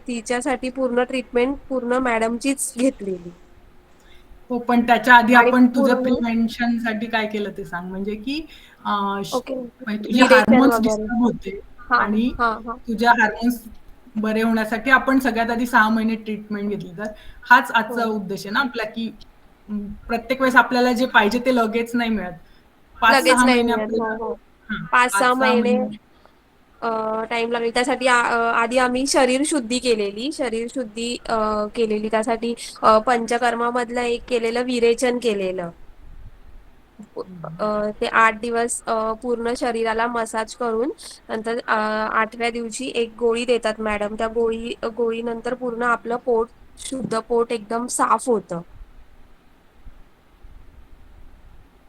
तिच्यासाठी पूर्ण ट्रीटमेंट पूर्ण मॅडमचीच घेतलेली. हो, पण त्याच्या आधी आणि आपण तुझं पूर्ण प्रिव्हेन्शन साठी काय केलं ते सांग. म्हणजे की ओके, म्हणजे तुझे विरेचन हार्मोन्स वगैरे. डिस्टर्ब होते, हां, आणि हां, हां. तुझ्या हार्मोन्स बरे होण्यासाठी आपण सगळ्यात आधी 6 महिने ट्रीटमेंट घेतली. तर हाच हो. आजचा उद्देश आहे ना आपला, की प्रत्येक वेळेस आपल्याला जे पाहिजे ते लगेच नाही मिळत. लगेच 5-6 नाही महिने मिळत. हो, आपल्याला हो. हां, 5-6 5-6 महिने महिने टाइम लागेल. त्यासाठी आधी आम्ही शरीर शुद्धी केलेली. शरीर शुद्धी केलेली. त्यासाठी पंचकर्मामधलं एक केलेलं विरेचन केलेलं. ते 8 दिवस पूर्ण शरीराला मसाज करून नंतर 8व्या दिवशी एक गोळी देतात मॅडम. त्या गोळीनंतर पूर्ण आपलं पोट शुद्ध पोट एकदम साफ होतं.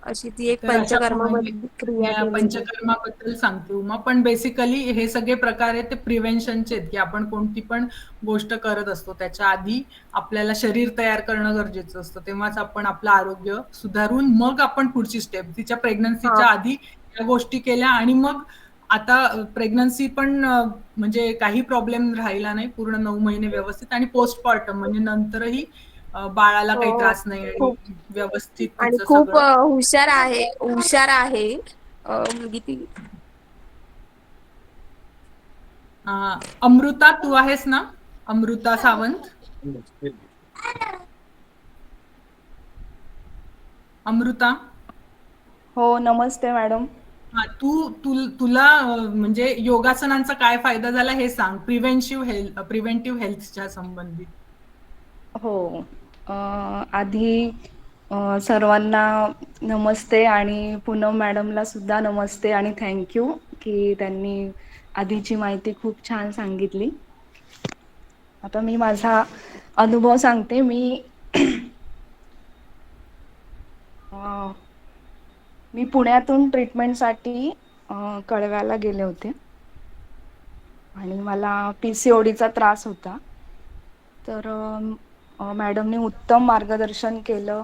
अशी ती एक तर अशा म्हणजे पंचकर्मामधली क्रिया या केलेली. पंचकर्माबद्दल सांगते उमा. पण बेसिकली हे सगळे प्रकार आहेत ते प्रिव्हेन्शनचे आहेत, की आपण कोणती पण गोष्ट करत असतो त्याच्या आधी आपल्याला शरीर तयार करणं गरजेचं असतं. तेव्हाच आपण आपलं आरोग्य सुधारून मग आपण पुढची स्टेप तिच्या हा. प्रेग्नन्सीच्या आधी या गोष्टी केल्या आणि मग आता प्रेग्नन्सी पण म्हणजे काही प्रॉब्लेम राहिला नाही. पूर्ण 9 महिने व्यवस्थित आणि पोस्टपार्टम म्हणजे नंतरही बाळाला हो, काही हो. त्रास नाही आणि खूप व्यवस्थित आणि तिचं खूप सगळं हुशार आहे. हुशार आहे. मुलगी ती. अमृता तू आहेस ना? अमृता सावंत. अमृता. हो, नमस्ते मॅडम. तुला म्हणजे योगासनांचा काय फायदा झाला हे सांग. प्रिव्हेंटिव्ह हेल्थच्या संबंधित. हो. अ, आधी सर्वांना नमस्ते आणि पूनम मॅडमला सुद्धा नमस्ते आणि थँक यू की त्यांनी आधीची माहिती खूप छान सांगितली. आता मी माझा अनुभव सांगते. मी पुण्यातून ट्रीटमेंटसाठी कळव्याला गेले होते आणि मला PCODचा त्रास होता. तर मॅडमने उत्तम मार्गदर्शन केलं.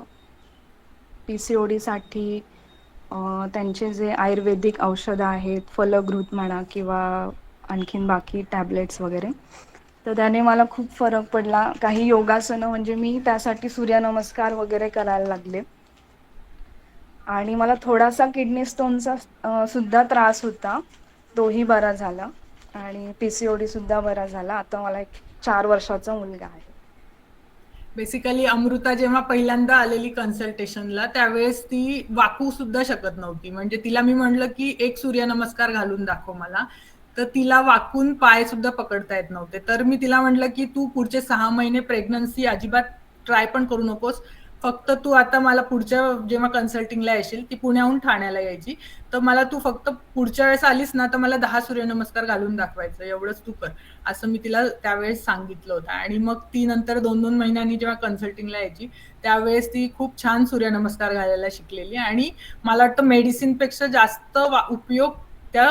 PCODसाठी त्यांचे जे आयुर्वेदिक औषधं आहेत, फलघृत म्हणा किंवा आणखीन बाकी टॅबलेट्स वगैरे, तर त्याने मला खूप फरक पडला. काही योगासनं म्हणजे मी त्यासाठी सूर्यनमस्कार वगैरे करायला लागले. आणि मला थोडासा किडनी स्टोनचा सुद्धा त्रास होता. तोही बरा झाला आणि PCOD सुद्धा बरा झाला. आता मला एक 4 वर्षाचा मुलगा आहे. बेसिकली अमृता जेव्हा पहिल्यांदा आलेली कन्सल्टेशनला त्यावेळेस ती वाकू सुद्धा शकत नव्हती. म्हणजे तिला मी म्हणलं की एक सूर्यनमस्कार घालून दाखव मला, तर तिला वाकून पाय सुद्धा पकडता येत नव्हते. तर मी तिला म्हटलं की तू पुढचे 6 महिने प्रेग्नन्सी अजिबात ट्राय पण करू नकोस. फक्त तू आता मला पुढच्या जेव्हा कन्सल्टिंगला येशील, ती पुण्याहून ठाण्याला यायची, तर मला तू फक्त पुढच्या वेळेस आलीस ना तर मला 10 सूर्यनमस्कार घालून दाखवायचं, एवढंच तू कर. असं मी तिला त्यावेळेस सांगितलं होतं. आणि मग ती नंतर 2-2 महिन्यांनी जेव्हा कन्सल्टिंगला यायची त्यावेळेस ती खूप छान सूर्यनमस्कार घालायला शिकलेली. आणि मला वाटतं मेडिसिनपेक्षा जास्त उपयोग त्या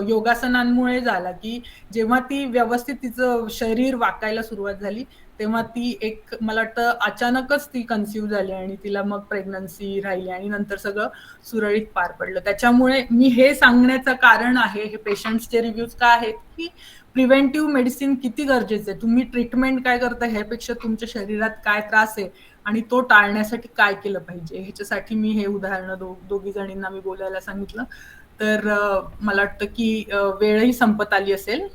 योगासनांमुळे झाला, की जेव्हा ती व्यवस्थित तिचं शरीर वाकायला सुरुवात झाली तेव्हा ती एक मला वाटतं अचानकच ती कन्सिव्ह झाली आणि तिला मग प्रेग्नन्सी राहिली आणि नंतर सगळं सुरळीत पार पडलं. त्याच्यामुळे मी हे सांगण्याचं कारण आहे, हे पेशंट्सचे रिव्ह्यूज का आहेत, की प्रिव्हेंटिव्ह मेडिसिन किती गरजेचं आहे. तुम्ही ट्रीटमेंट काय करता ह्यापेक्षा तुमच्या शरीरात काय त्रास आहे आणि तो टाळण्यासाठी काय केलं पाहिजे ह्याच्यासाठी मी हे उदाहरणं दोघी जणींना मी बोलायला सांगितलं. तर मला वाटतं की वेळही संपत आली असेल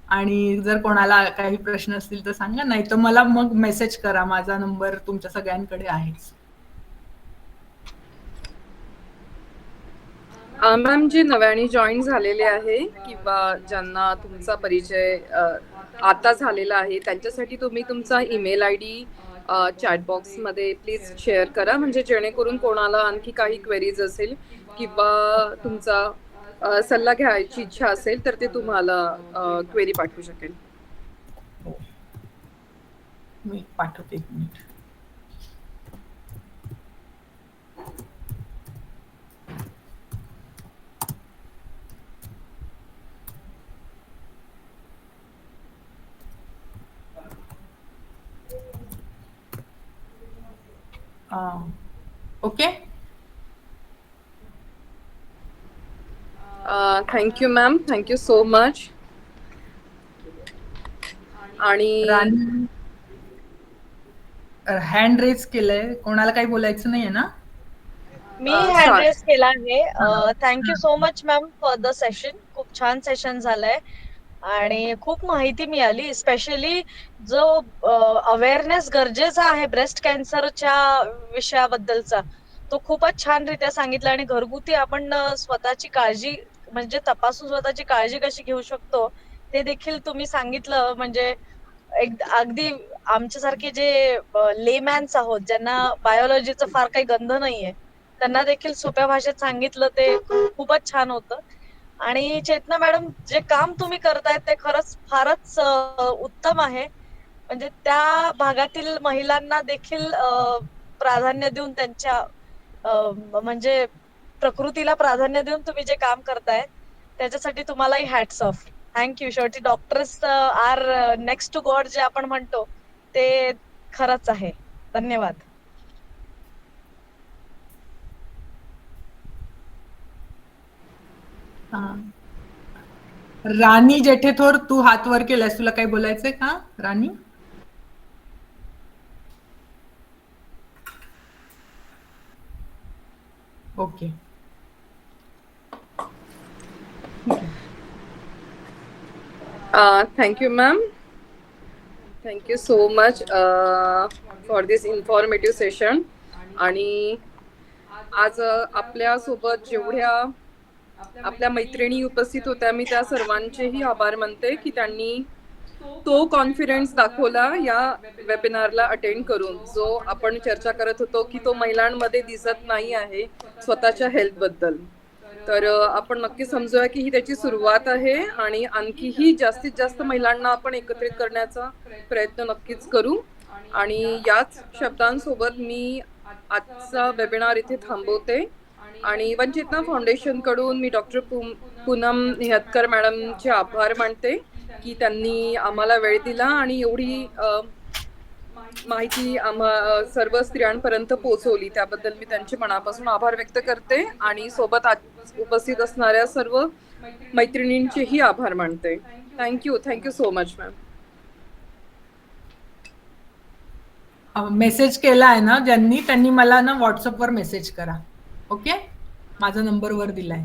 आणि जर कोणाला काही प्रश्न असतील तर सांगा, नाही तर मला मग मेसेज करा. माझा नंबर तुमच्या सगळ्यांकडे आहेच. मॅम, जे नव्याने जॉईन झालेले आहे किंवा ज्यांना तुमचा परिचय आता झालेला आहे त्यांच्यासाठी तुम्ही तुमचा ईमेल ID चॅट बॉक्समध्ये प्लीज शेअर करा, म्हणजे जेणेकरून कोणाला आणखी काही क्वेरीज असेल किंवा तुमचा सल्ला घ्यायची इच्छा असेल तर ते तुम्हाला क्वेरी पाठवू शकेल. मी पाठवते, 1 minute. Okay. Thank you ma'am, thank you so much. आणि राणी हँड रेज केलंय, कोणाला काही बोलायचं नाहीये ना? मी हँड रेज केला आहे. Thank you so much ma'am for the session. खूप छान सेशन झालंय आणि खूप माहिती मिळाली. स्पेशली जो अवेअरनेस गरजेचा आहे ब्रेस्ट कॅन्सरच्या विषयाबद्दलचा, तो खूपच छानरित्या सांगितला. आणि घरगुती आपण स्वतःची काळजी म्हणजे तपासून स्वतःची काळजी कशी घेऊ शकतो ते देखील तुम्ही सांगितलं. म्हणजे अगदी आमच्यासारखे जे लेमॅन्स आहोत, ज्यांना बायोलॉजीचा फार काही गंध नाहीये, त्यांना देखील सोप्या भाषेत सांगितलं. ते खूपच छान होतं. आणि चेतना मॅडम, जे काम तुम्ही करतायत ते खरंच फारच उत्तम आहे. म्हणजे त्या भागातील महिलांना देखील प्राधान्य देऊन त्यांच्या म्हणजे प्रकृतीला प्राधान्य देऊन तुम्ही जे काम करताय त्याच्यासाठी तुम्हालाही हॅट्स ऑफ. थँक्यू. शेवटी doctors are next to god जे आपण म्हणतो ते खरंच आहे. धन्यवाद. राणी जेठेथोर, तू हात वर केलास, तुला काही बोलायचंय का Rani? Okay. Thank you ma'am. Thank you so much for this informative session. आणि आज आपल्यासोबत जेवढ्या आपल्या मैत्रिणी उपस्थित होत्या, मी त्या सर्वांचेही आभार मानते की त्यांनी तो कॉन्फिडन्स दाखवला या वेबिनारला अटेंड करून, जो आपण चर्चा करत होतो की तो महिलांमध्ये दिसत नाही आहे स्वतःच्या हेल्थ बद्दल. तर आपण नक्की समजूया की ही त्याची सुरुवात आहे आणि आणखीही जास्तीत जास्त महिलांना आपण एकत्रित करण्याचा प्रयत्न नक्कीच करू. आणि याच शब्दांसोबत मी आजचा वेबिनार इथे थांबवते. आणि वंचितना फाउंडेशन कडून मी डॉक्टर पूनम निहतकर मॅडमचे आभार मानते की त्यांनी आम्हाला वेळ दिला आणि एवढी माहिती सर्व स्त्रियांपर्यंत पोहोचवली. त्याबद्दल मी त्यांचे मनापासून आभार व्यक्त करते आणि सोबत आज उपस्थित असणाऱ्या सर्व मैत्रिणींचेही आभार मानते. Thank you so much ma'am. Message केला आहे ना ज्यांनी, त्यांनी मला ना व्हॉट्सअपवर मेसेज करा. ओके, माझा नंबर वर दिलाय.